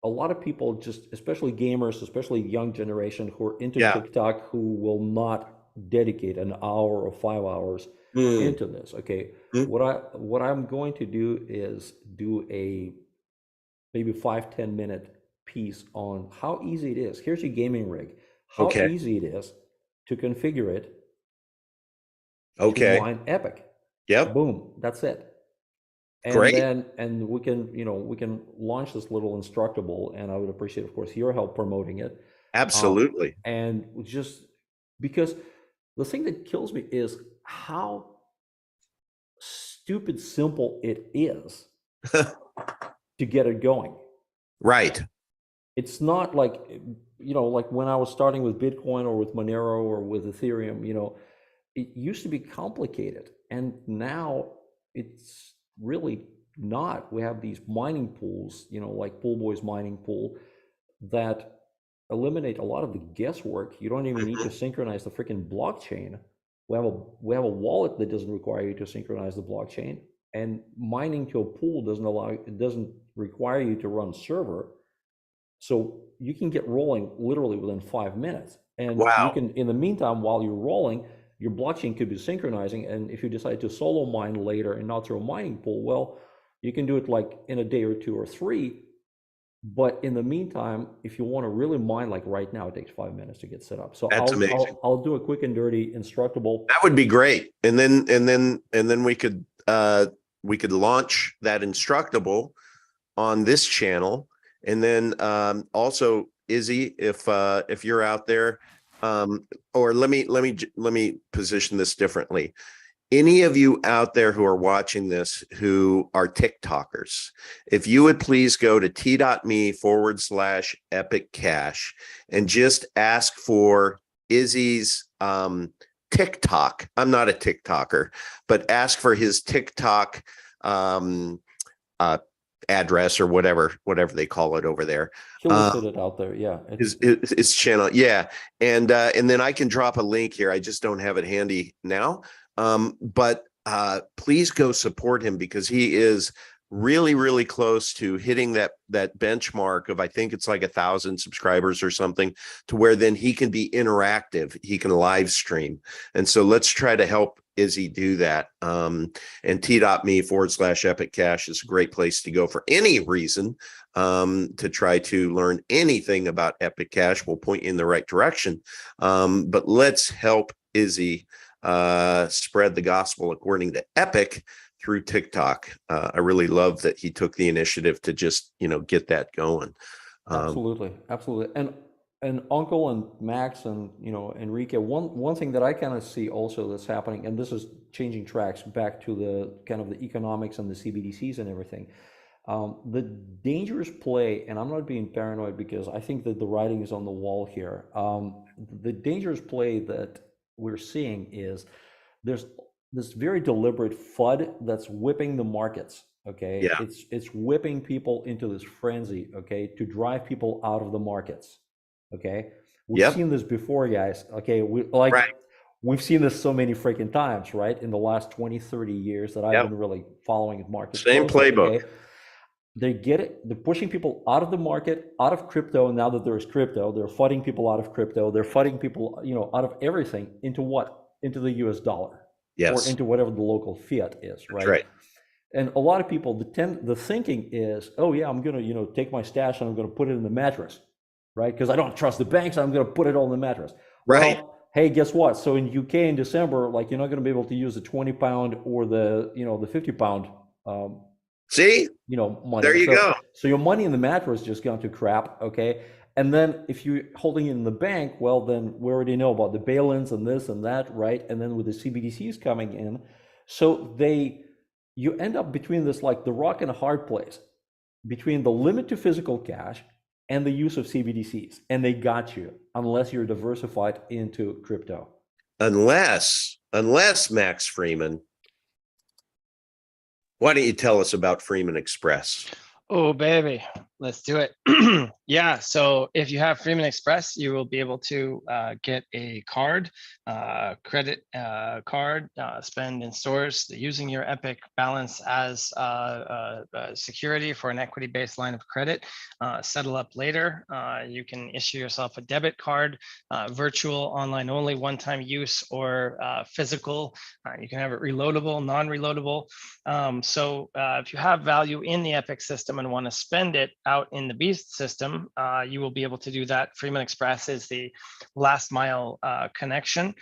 a lot of people, just especially gamers, especially young generation who are into TikTok, who will not dedicate an hour or 5 hours into this. Okay. What I'm going to do is do a maybe 5-10 minute piece on how easy it is. Here's your gaming rig. How easy it is to configure it. To mine Epic. Yep. Boom. That's it. And great. And we can launch this little Instructable, and I would appreciate, of course, your help promoting it. Absolutely. And just because the thing that kills me is how stupid simple it is to get it going. Right. It's not like, like when I was starting with Bitcoin or with Monero or with Ethereum, it used to be complicated. And now it's really not. We have these mining pools, like Pool Boy's mining pool, that eliminate a lot of the guesswork. You don't even need to synchronize the freaking blockchain. We have a wallet that doesn't require you to synchronize the blockchain, and mining to a pool doesn't require you to run server. So you can get rolling literally within 5 minutes. And you can, in the meantime, while you're rolling, your blockchain could be synchronizing. And if you decide to solo mine later and not through a mining pool, well, you can do it like in a day or 2 or 3. But in the meantime, if you want to really mine, like right now, it takes 5 minutes to get set up. So That's amazing. I'll do a quick and dirty instructable. That would be great. And then we could launch that Instructable on this channel. And then also, Izzy, if you're out there, or let me position this differently. Any of you out there who are watching this who are TikTokers, if you would please go to t.me/epic cash and just ask for Izzy's TikTok. I'm not a TikToker, but ask for his TikTok address or whatever they call it over there. He listed it out there. Yeah. His channel. Yeah. And then I can drop a link here. I just don't have it handy now. But please go support him, because he is really, really close to hitting that benchmark of, I think it's like 1,000 subscribers or something, to where then he can be interactive. He can live stream. And so let's try to help Izzy do that. And t.me/epic cash is a great place to go for any reason, to try to learn anything about Epic Cash. We'll point you in the right direction. But let's help Izzy spread the gospel according to Epic through TikTok. I really love that he took the initiative to just, get that going. Absolutely. And Uncle and Max and Enrique, one thing that I kind of see also that's happening, and this is changing tracks back to the kind of the economics and the CBDCs and everything. The dangerous play, and I'm not being paranoid because I think that the writing is on the wall here. The dangerous play that we're seeing is there's this very deliberate FUD that's whipping the markets. Okay. Yeah. It's whipping people into this frenzy, okay, to drive people out of the markets. Okay. We've seen this before, guys. Okay. We've seen this so many freaking times, right? In the last 20, 30 years that I've been really following the market. Same playbook. Okay? They're pushing people out of the market, out of crypto. And now that there's crypto, they're flooding people out of crypto. They're flooding people, out of everything into what? Into the US dollar. Yes. Or into whatever the local fiat is, right? That's right. And a lot of people, the thinking is, oh yeah, I'm going to, take my stash and I'm going to put it in the mattress, right? Because I don't trust the banks. I'm going to put it all in the mattress. Right. Well, hey, guess what? So in UK in December, like, you're not going to be able to use the 20 pound or the, the 50 pound, see, money. There you go. So your money in the mattress just gone to crap. Okay. And then if you're holding it in the bank, well, then we already know about the bail-ins and this and that, right? And then with the CBDCs coming in, so you end up between this, like the rock and a hard place, between the limit to physical cash and the use of CBDCs. And they got you, unless you're diversified into crypto. Unless Max Freeman, why don't you tell us about Freeman Express? Oh, baby, let's do it. Yeah, so if you have Freeman Express, you will be able to get a card, credit card, spend in stores using your Epic balance as security for an equity-based line of credit. Settle up later. You can issue yourself a debit card, virtual, online only, one-time use, or physical. You can have it reloadable, non-reloadable. So if you have value in the Epic system and want to spend it out in the Beast system, you will be able to do that. Freeman Express is the last mile connection.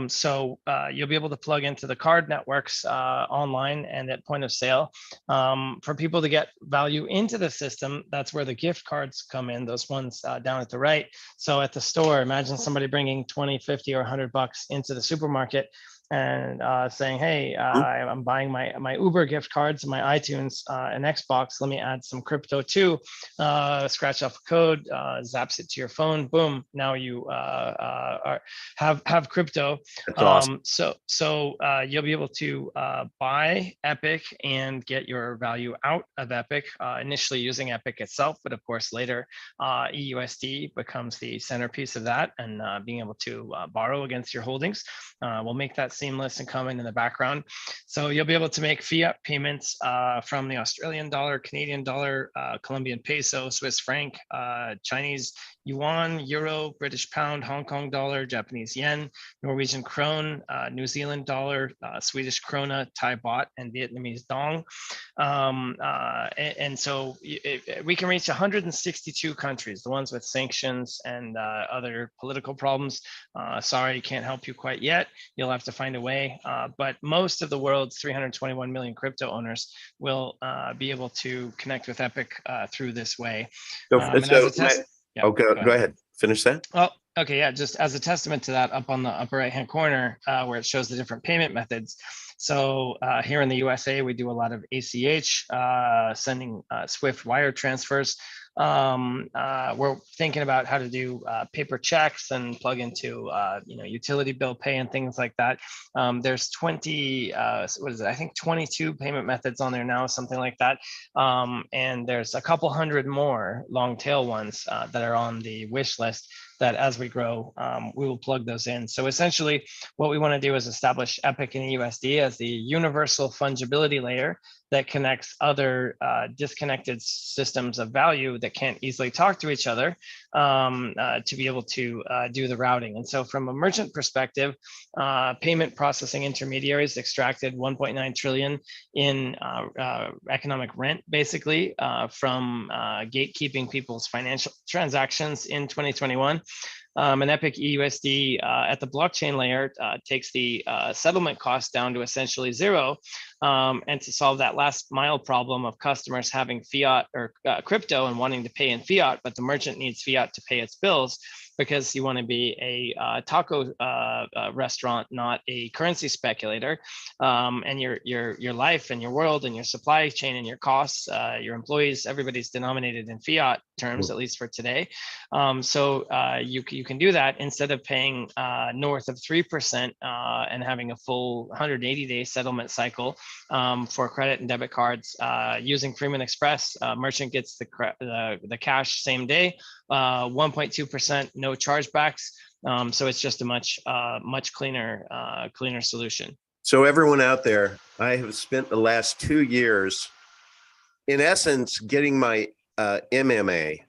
So you'll be able to plug into the card networks online and at point of sale. For people to get value into the system, that's where the gift cards come in, those ones down at the right. So at the store, imagine somebody bringing 20, 50, or $100 into the supermarket and saying, hey, I'm buying my Uber gift cards, my iTunes, and Xbox. Let me add some crypto too. Scratch off a code, zaps it to your phone. Boom! Now you have crypto. That's awesome. So you'll be able to buy Epic and get your value out of Epic. Initially using Epic itself, but of course later EUSD becomes the centerpiece of that, and being able to borrow against your holdings will make that seamless and common in the background. So you'll be able to make fiat payments from the Australian dollar, Canadian dollar, Colombian peso, Swiss franc, Chinese yuan, euro, British pound, Hong Kong dollar, Japanese yen, Norwegian krone, New Zealand dollar, Swedish krona, Thai baht, and Vietnamese dong. And so we can reach 162 countries, the ones with sanctions and other political problems. Sorry, can't help you quite yet. You'll have to find a way. But most of the world's 321 million crypto owners will be able to connect with Epic through this way. So, And as a test, yeah, go ahead. Finish that. Oh, okay, yeah, just as a testament to that, up on the upper right-hand corner where it shows the different payment methods. So here in the USA, we do a lot of ACH, sending Swift wire transfers. We're thinking about how to do paper checks and plug into utility bill pay and things like that. There's 20, what is it? I think 22 payment methods on there now, something like that. And there's a couple hundred more long tail ones that are on the wish list that as we grow, we will plug those in. So essentially what we want to do is establish Epic and EUSD as the universal fungibility layer that connects other disconnected systems of value that can't easily talk to each other to be able to do the routing. And so from a merchant perspective, payment processing intermediaries extracted 1.9 trillion in economic rent, basically, from gatekeeping people's financial transactions in 2021. And Epic EUSD at the blockchain layer takes the settlement cost down to essentially zero. And to solve that last mile problem of customers having fiat or crypto and wanting to pay in fiat, but the merchant needs fiat to pay its bills, because you want to be a taco restaurant, not a currency speculator. And your life and your world and your supply chain and your costs, your employees, everybody's denominated in fiat terms, at least for today. So you can do that instead of paying north of 3% and having a full 180-day settlement cycle for credit and debit cards. Using Freeman Express, merchant gets the cash same day, 1.2%, no chargebacks. So it's just a much cleaner solution. So everyone out there, I have spent the last 2 years, in essence, getting my MMA,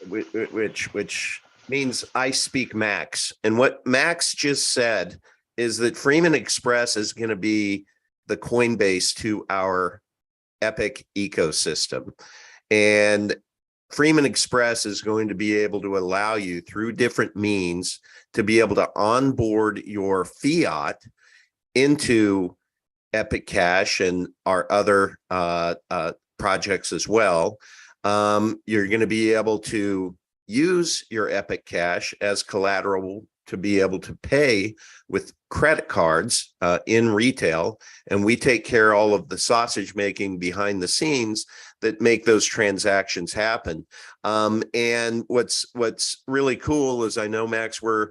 which means I speak Max. And what Max just said is that Freeman Express is going to be the Coinbase to our Epic ecosystem. And Freeman Express is going to be able to allow you through different means to be able to onboard your fiat into Epic Cash and our other projects as well. You're going to be able to use your Epic Cash as collateral to be able to pay with credit cards in retail. And we take care of all of the sausage making behind the scenes that make those transactions happen. And what's really cool is, I know, Max, we're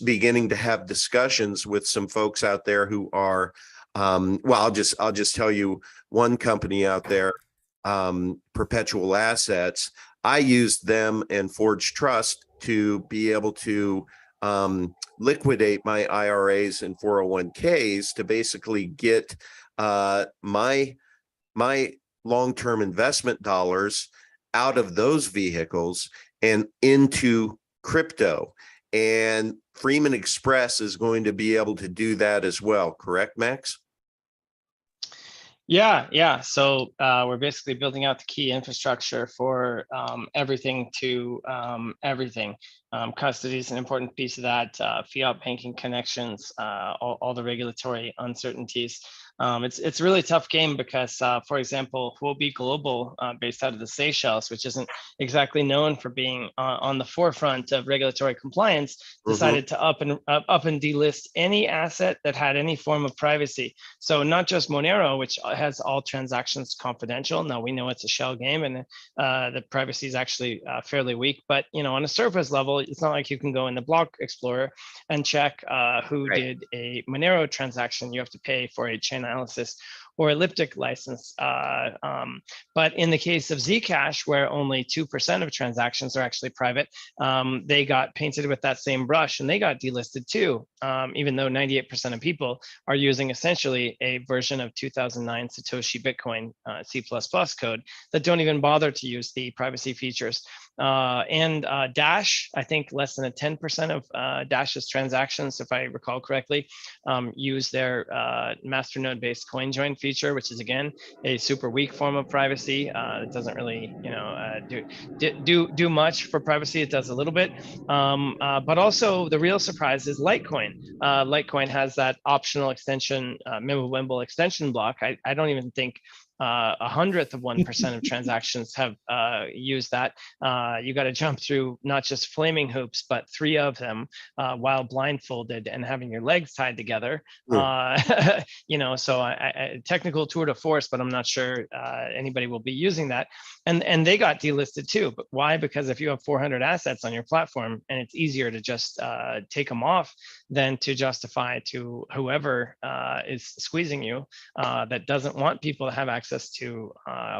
beginning to have discussions with some folks out there who are, well, I'll just tell you one company out there, Perpetual Assets. I used them and Forge Trust to be able to liquidate my IRAs and 401ks to basically get my long-term investment dollars out of those vehicles and into crypto. And Freeman Express is going to be able to do that as well. Correct, Max? Yeah. So we're basically building out the key infrastructure for everything to everything. Custody is an important piece of that. Fiat banking connections, all the regulatory uncertainties. It's a really tough game because, for example, Huobi Global, based out of the Seychelles, which isn't exactly known for being on the forefront of regulatory compliance, decided to up and delist any asset that had any form of privacy. So not just Monero, which has all transactions confidential. Now we know it's a shell game and the privacy is actually fairly weak. But on a surface level, it's not like you can go in the Block Explorer and check who did a Monero transaction. You have to pay for a chain analysis. or elliptic license. But in the case of Zcash, where only 2% of transactions are actually private, they got painted with that same brush and they got delisted too, even though 98% of people are using essentially a version of 2009 Satoshi Bitcoin C++ code that don't even bother to use the privacy features. And Dash, I think less than 10% of Dash's transactions, if I recall correctly, use their masternode-based CoinJoin feature, which is again a super weak form of privacy. It doesn't really, do much for privacy. It does a little bit, but also the real surprise is Litecoin. Litecoin has that optional extension, Mimblewimble extension block. I don't even think 1/100 of 1% of transactions have used that. You got to jump through not just flaming hoops, but 3 of them while blindfolded and having your legs tied together. So I technical tour de force, but I'm not sure anybody will be using that. And they got delisted too. But why? Because if you have 400 assets on your platform, and it's easier to just take them off than to justify to whoever is squeezing you that doesn't want people to have access to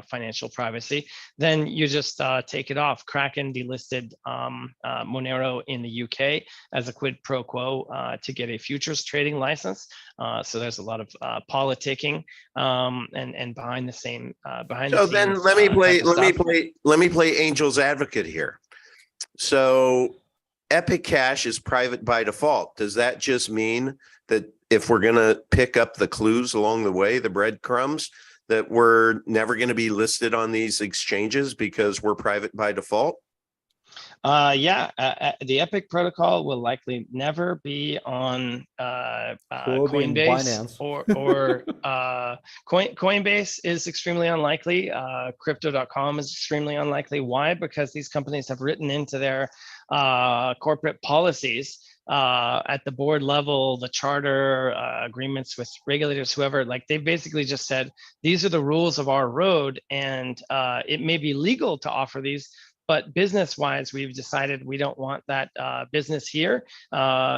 financial privacy, then you just take it off. Kraken delisted Monero in the UK as a quid pro quo to get a futures trading license. So there's a lot of politicking and behind the scenes. So then let me play angel's advocate here. So Epic Cash is private by default. Does that just mean that if we're going to pick up the clues along the way, the breadcrumbs, that we're never going to be listed on these exchanges because we're private by default? The Epic protocol will likely never be on Coinbase or Coinbase is extremely unlikely. Crypto.com is extremely unlikely. Why? Because these companies have written into their corporate policies at the board level, the charter, agreements with regulators, whoever, like they basically just said, these are the rules of our road, and it may be legal to offer these, but business-wise, we've decided we don't want that business here,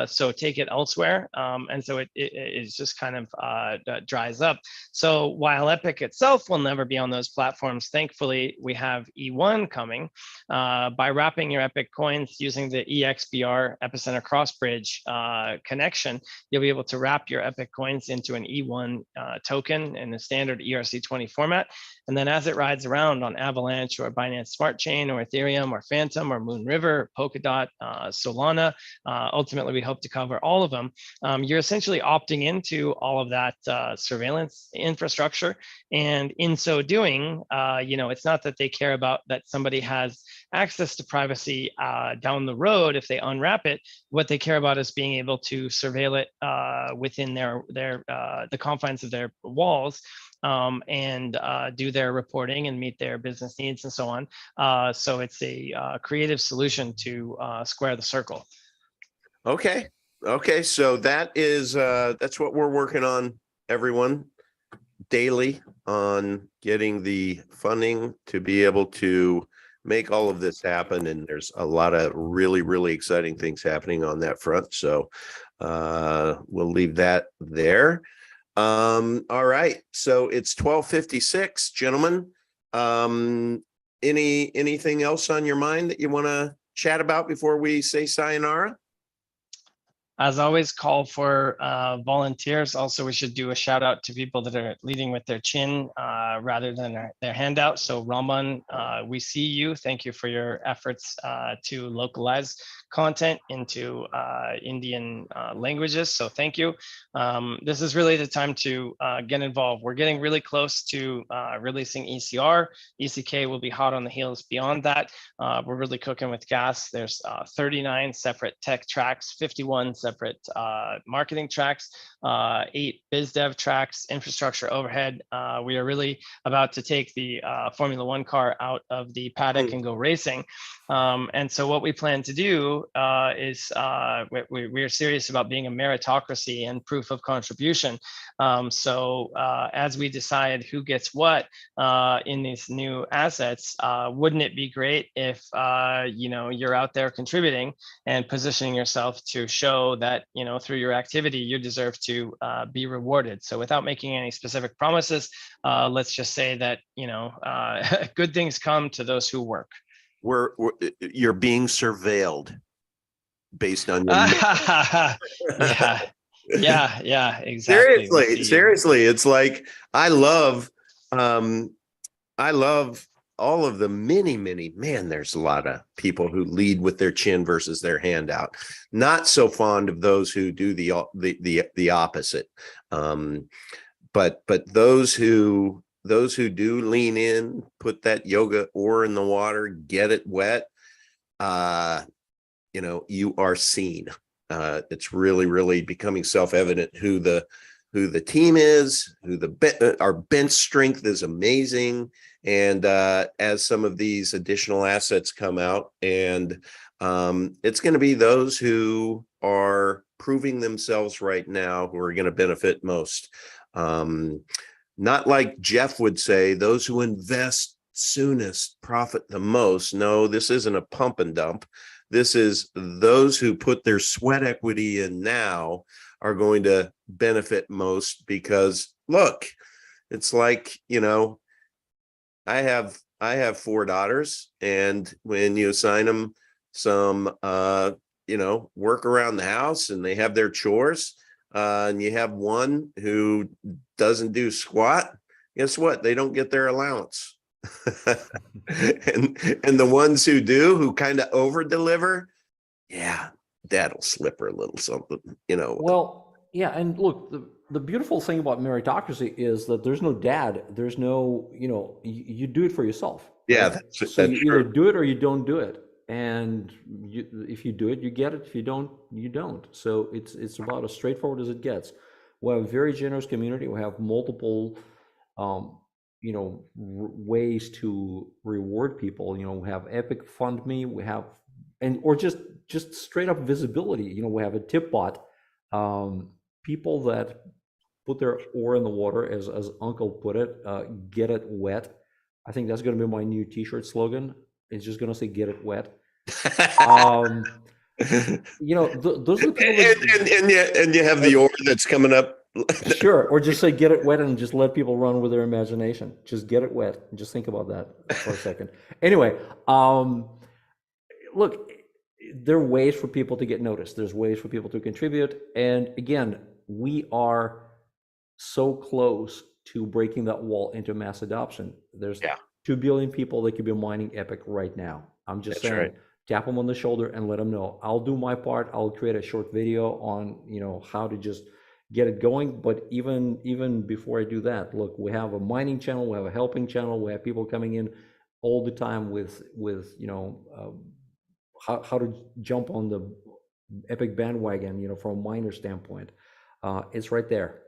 so take it elsewhere. And so it just kind of dries up. So while Epic itself will never be on those platforms, thankfully, we have E1 coming. By wrapping your Epic coins using the EXBR Epicenter Crossbridge connection, you'll be able to wrap your Epic coins into an E1 token in the standard ERC20 format. And then as it rides around on Avalanche or Binance Smart Chain or Ethereum or Phantom or Moonriver, Polkadot, Solana, ultimately we hope to cover all of them. You're essentially opting into all of that surveillance infrastructure. And in so doing, it's not that they care about that somebody has access to privacy down the road if they unwrap it. What they care about is being able to surveil it within the confines of their walls. And do their reporting and meet their business needs and so on. So it's a creative solution to square the circle. Okay. So that's what we're working on, everyone, daily, on getting the funding to be able to make all of this happen. And there's a lot of really, really exciting things happening on that front. So we'll leave that there. All right, so it's 12:56, gentlemen. Anything else on your mind that you want to chat about before we say sayonara? As always, call for volunteers. Also, we should do a shout out to people that are leading with their chin rather than their handout. So Raman, we see you. Thank you for your efforts to localize content into Indian languages. So thank you. This is really the time to get involved. We're getting really close to releasing ECR. ECK will be hot on the heels beyond that. We're really cooking with gas. There's 39 separate tech tracks, 51 separate marketing tracks, 8 biz dev tracks, infrastructure overhead. We are really about to take the Formula One car out of the paddock and go racing. And so what we plan to do is we are serious about being a meritocracy and proof of contribution. So as we decide who gets what in these new assets, wouldn't it be great if you're out there contributing and positioning yourself to show know that, you know, through your activity, you deserve to be rewarded. So without making any specific promises, let's just say that, you know, good things come to those who work. You're being surveilled based on your yeah, exactly. seriously, it's like I love all of the many man, there's a lot of people who lead with their chin versus their hand out. Not so fond of those who do the opposite. But those who do lean in, put that yoga oar in the water, get it wet, you know, you are seen. It's really becoming self-evident who the team is, our bench strength is amazing. And as some of these additional assets come out, and it's going to be those who are proving themselves right now who are going to benefit most. Not like Jeff would say, those who invest soonest profit the most. No, this isn't a pump and dump. This is those who put their sweat equity in now are going to benefit most, because look, it's like, you know, I have 4 daughters, and when you assign them some, you know, work around the house and they have their chores, and you have one who doesn't do squat, guess what? They don't get their allowance. and the ones who do, who kind of over deliver, yeah, that'll slip her a little something, you know. Well, yeah, and look, the beautiful thing about meritocracy is that there's no dad, there's no, you know, you do it for yourself. Yeah, right? that's So you true. either do it or you don't do it, and if you do it, you get it. If you don't, you don't. So it's about as straightforward as it gets. We have a very generous community. We have multiple, you know, ways to reward people. You know, we have Epic Fund Me. We have, or just straight up visibility. You know, we have a tip bot. People that put their oar in the water, as Uncle put it, get it wet. I think that's going to be my new T-shirt slogan. It's just going to say "Get it wet." You know, those are the people that, and you have the oar that's coming up. Sure, or just say "Get it wet" and just let people run with their imagination. Just get it wet. Just think about that for a second. Anyway, look, there are ways for people to get noticed. There's ways for people to contribute, and again, we are so close to breaking that wall into mass adoption. There's 2 billion people that could be mining Epic right now. I'm just saying, right. Tap them on the shoulder and let them know. I'll do my part. I'll create a short video on, you know, how to just get it going. But even before I do that, look, we have a mining channel, we have a helping channel, we have people coming in all the time with you know, how to jump on the Epic bandwagon, you know, from a miner standpoint. It's right there.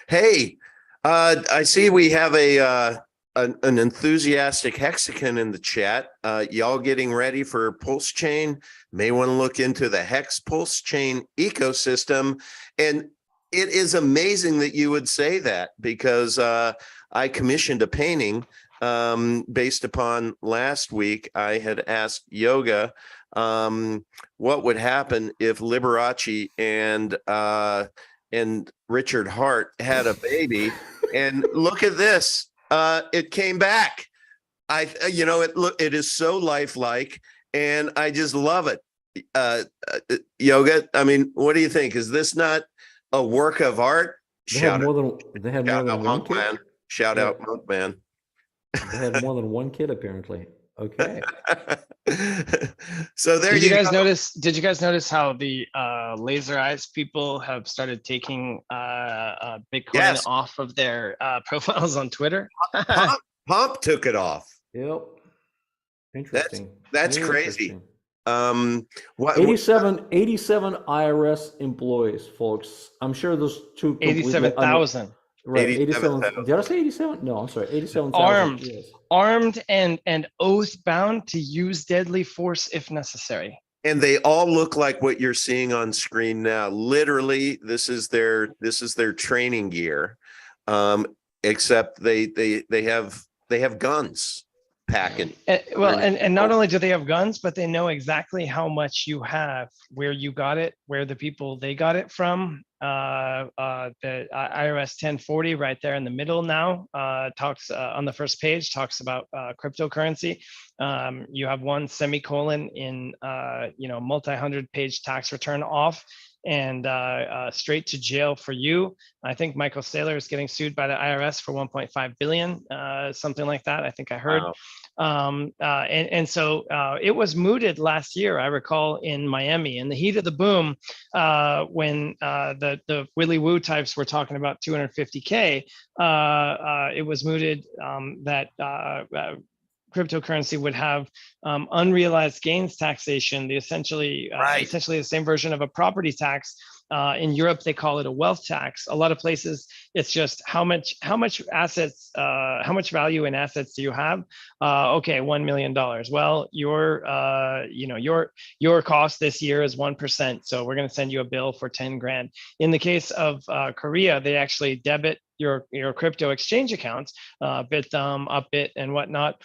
Hey, I see we have an enthusiastic Hexagon in the chat. Y'all getting ready for Pulse Chain? May want to look into the Hex Pulse Chain ecosystem. And it is amazing that you would say that, because I commissioned a painting based upon last week. I had asked Yoga what would happen if Liberace and Richard Hart had a baby. And look at this. It came back. You know, it is so lifelike, and I just love it. Yoga, I mean, what do you think? Is this not a work of art? They had more than one kid. Man. Shout out Monk Man. They had more than one kid, apparently. Okay. So there Did you guys notice? Did you guys notice how the laser eyes people have started taking Bitcoin off of their profiles on Twitter? Pomp took it off. Yep. Interesting. That's crazy. What 87 IRS employees, folks. I'm sure those two 87,000. Right, 87. Did I say 87? No, I'm sorry, 87,000. Armed and oath bound to use deadly force if necessary. And they all look like what you're seeing on screen now. Literally, this is their training gear, except they have guns. packing. And not only do they have guns, but they know exactly how much you have, where you got it, where the people they got it from. The IRS 1040 right there in the middle now talks on the first page, talks about cryptocurrency. You have one semicolon in multi-hundred page tax return off, and straight to jail for you. I think Michael Saylor is getting sued by the IRS for 1.5 billion, something like that. I think I heard. Wow. So it was mooted last year, I recall, in Miami in the heat of the boom, when the Willy Woo types were talking about 250K. It was mooted that cryptocurrency would have unrealized gains taxation, essentially the same version of a property tax. In Europe, they call it a wealth tax. A lot of places, it's just how much assets, how much value in assets do you have? Okay, $1 million. Well, your cost this year is 1%, so we're going to send you a bill for 10 grand. In the case of Korea, they actually debit your crypto exchange accounts, Bithumb, Upbit, and whatnot.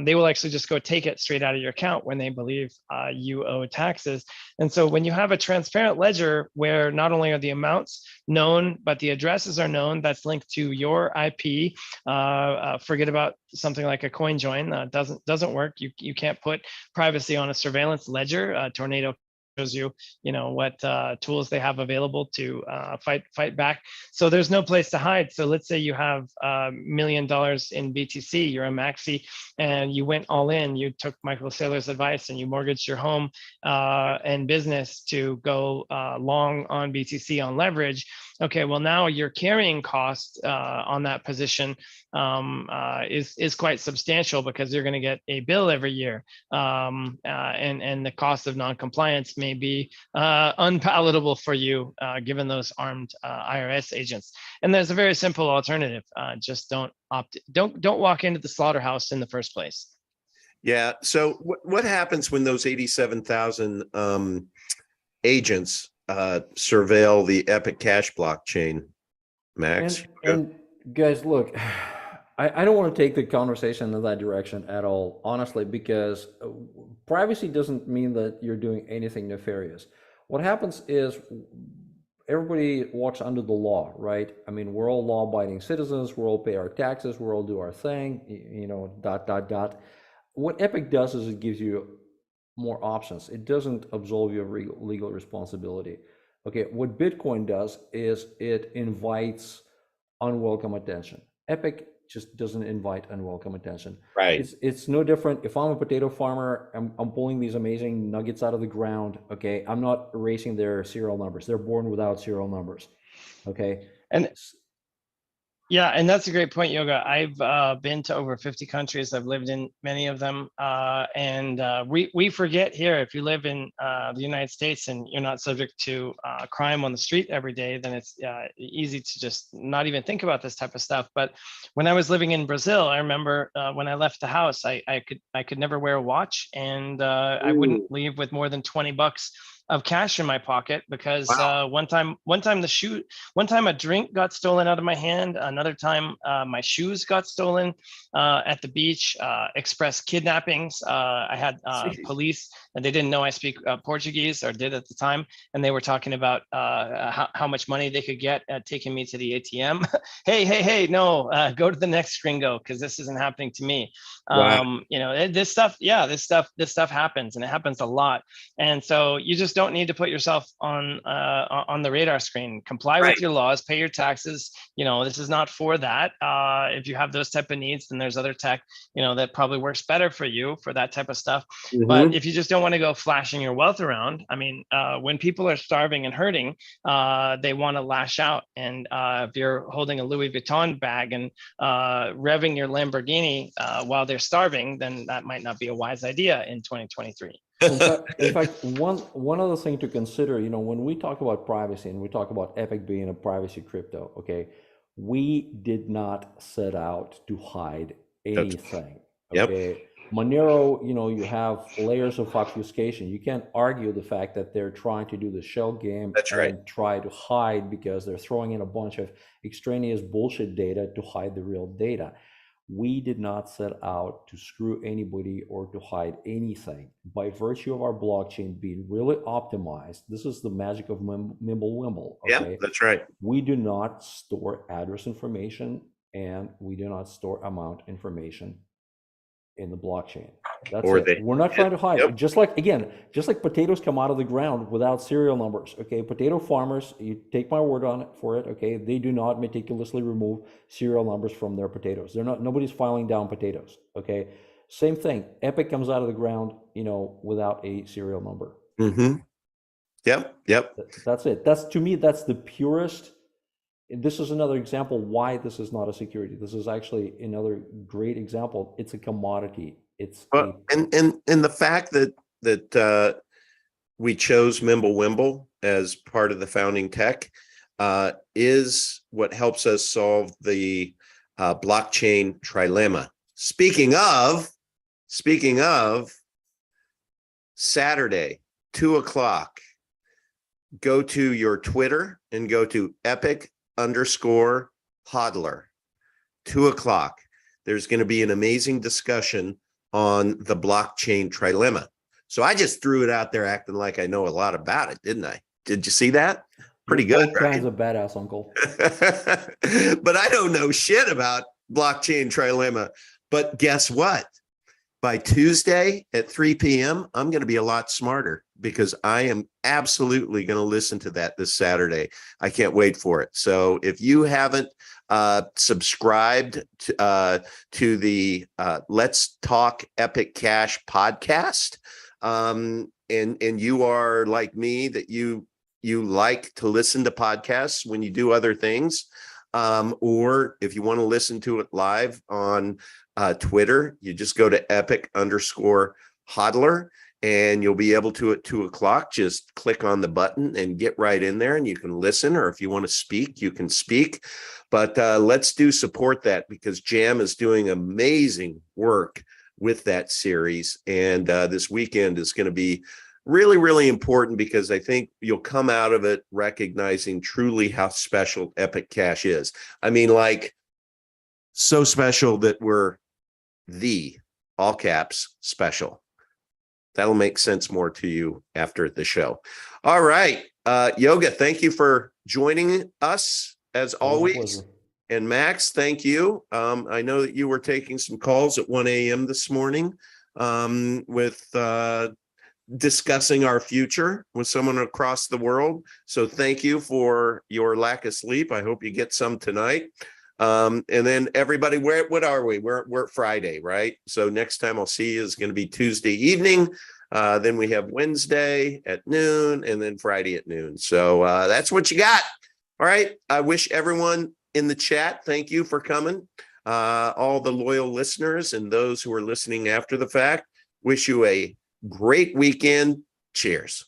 They will actually just go take it straight out of your account when they believe you owe taxes. And so when you have a transparent ledger where not only are the amounts known, but the addresses are known, that's linked to your IP. Forget about something like a coin join. Doesn't work. You can't put privacy on a surveillance ledger. Tornado shows you what tools they have available to fight back. So there's no place to hide. So let's say you have $1 million in BTC, you're a maxi, and you went all in. You took Michael Saylor's advice and you mortgaged your home and business to go long on BTC on leverage. Okay, well now your carrying cost on that position is quite substantial, because you're going to get a bill every year, and the cost of non-compliance may be unpalatable for you, given those armed IRS agents. And there's a very simple alternative: just don't walk into the slaughterhouse in the first place. Yeah. So what happens when those 87,000 agents surveil the Epic Cash blockchain, Max? And guys, look, I don't want to take the conversation in that direction at all, honestly, because privacy doesn't mean that you're doing anything nefarious. What happens is everybody walks under the law, right? I mean, we're all law-abiding citizens. We all pay our taxes. We all do our thing, What Epic does is it gives you more options. It doesn't absolve you of legal responsibility. Okay, what Bitcoin does is it invites unwelcome attention. Epic just doesn't invite unwelcome attention. Right. It's no different. If I'm a potato farmer, I'm pulling these amazing nuggets out of the ground. Okay, I'm not erasing their serial numbers. They're born without serial numbers. Okay, and yeah, and that's a great point, Yoga. I've been to over 50 countries. I've lived in many of them. And we forget here, if you live in the United States and you're not subject to crime on the street every day, then it's easy to just not even think about this type of stuff. But when I was living in Brazil, I remember when I left the house, I could never wear a watch, and I wouldn't leave with more than $20 of cash in my pocket, because one time a drink got stolen out of my hand. Another time my shoes got stolen at the beach. Express kidnappings. I had police, and they didn't know I speak Portuguese, or did at the time, and they were talking about how much money they could get at taking me to the ATM. hey, no, go to the next gringo, because this isn't happening to me. Wow. This stuff happens, and it happens a lot. And so you just don't need to put yourself on the radar screen. Comply with your laws, pay your taxes. This is not for that. If you have those type of needs, then there's other tech, that probably works better for you for that type of stuff. Mm-hmm. But if you just don't want to go flashing your wealth around, I mean, when people are starving and hurting, they want to lash out. And if you're holding a Louis Vuitton bag and revving your Lamborghini while they're starving, then that might not be a wise idea in 2023. In fact, one other thing to consider, when we talk about privacy and we talk about Epic being a privacy crypto, okay, we did not set out to hide anything. Okay, yep. Monero, you have layers of obfuscation. You can't argue the fact that they're trying to do the shell game. That's right. And try to hide, because they're throwing in a bunch of extraneous bullshit data to hide the real data. We did not set out to screw anybody or to hide anything. By virtue of our blockchain being really optimized, this is the magic of Mimblewimble. Okay? Yeah, that's right. We do not store address information, and we do not store amount information in the blockchain. That's Or it. We're not trying to hide. Yep. Just like potatoes come out of the ground without serial numbers. Okay, potato farmers, you take my word on it for it. Okay, they do not meticulously remove serial numbers from their potatoes. They're not. Nobody's filing down potatoes. Okay, same thing. Epic comes out of the ground, without a serial number. Mm-hmm. Yep. That's it. That's, to me, that's the purest. This is another example why this is not a security. This is actually another great example. It's a commodity. It's and the fact that we chose Mimblewimble as part of the founding tech is what helps us solve the blockchain trilemma. Speaking of Saturday, 2:00, go to your Twitter and go to epic_hodler. 2:00. There's going to be an amazing discussion on the blockchain trilemma. So I just threw it out there acting like I know a lot about it, didn't I? Did you see that? Pretty good, all kinds of badass, Uncle. But I don't know shit about blockchain trilemma. But guess what? By Tuesday at 3 p.m., I'm going to be a lot smarter because I am absolutely going to listen to that this Saturday. I can't wait for it. So if you haven't subscribed to the Let's Talk Epic Cash podcast, and you are like me, that you like to listen to podcasts when you do other things, or if you want to listen to it live on Twitter, you just go to epic_hodler and you'll be able to at 2:00. Just click on the button and get right in there, and you can listen, or if you want to speak, you can speak. But let's support that, because Jam is doing amazing work with that series. And this weekend is going to be really, really important, because I think you'll come out of it recognizing truly how special Epic Cash is. I mean, like, so special that we're the all caps special. That'll make sense more to you after the show. All right. Yoga, thank you for joining us as always. And Max, thank you. I know that you were taking some calls at 1 a.m. this morning with discussing our future with someone across the world. So thank you for your lack of sleep. I hope you get some tonight. And then everybody, what are we? We're Friday, right? So next time I'll see you is going to be Tuesday evening. Then we have Wednesday at noon, and then Friday at noon. So that's what you got. All right. I wish everyone in the chat, thank you for coming. All the loyal listeners and those who are listening after the fact, wish you a great weekend. Cheers.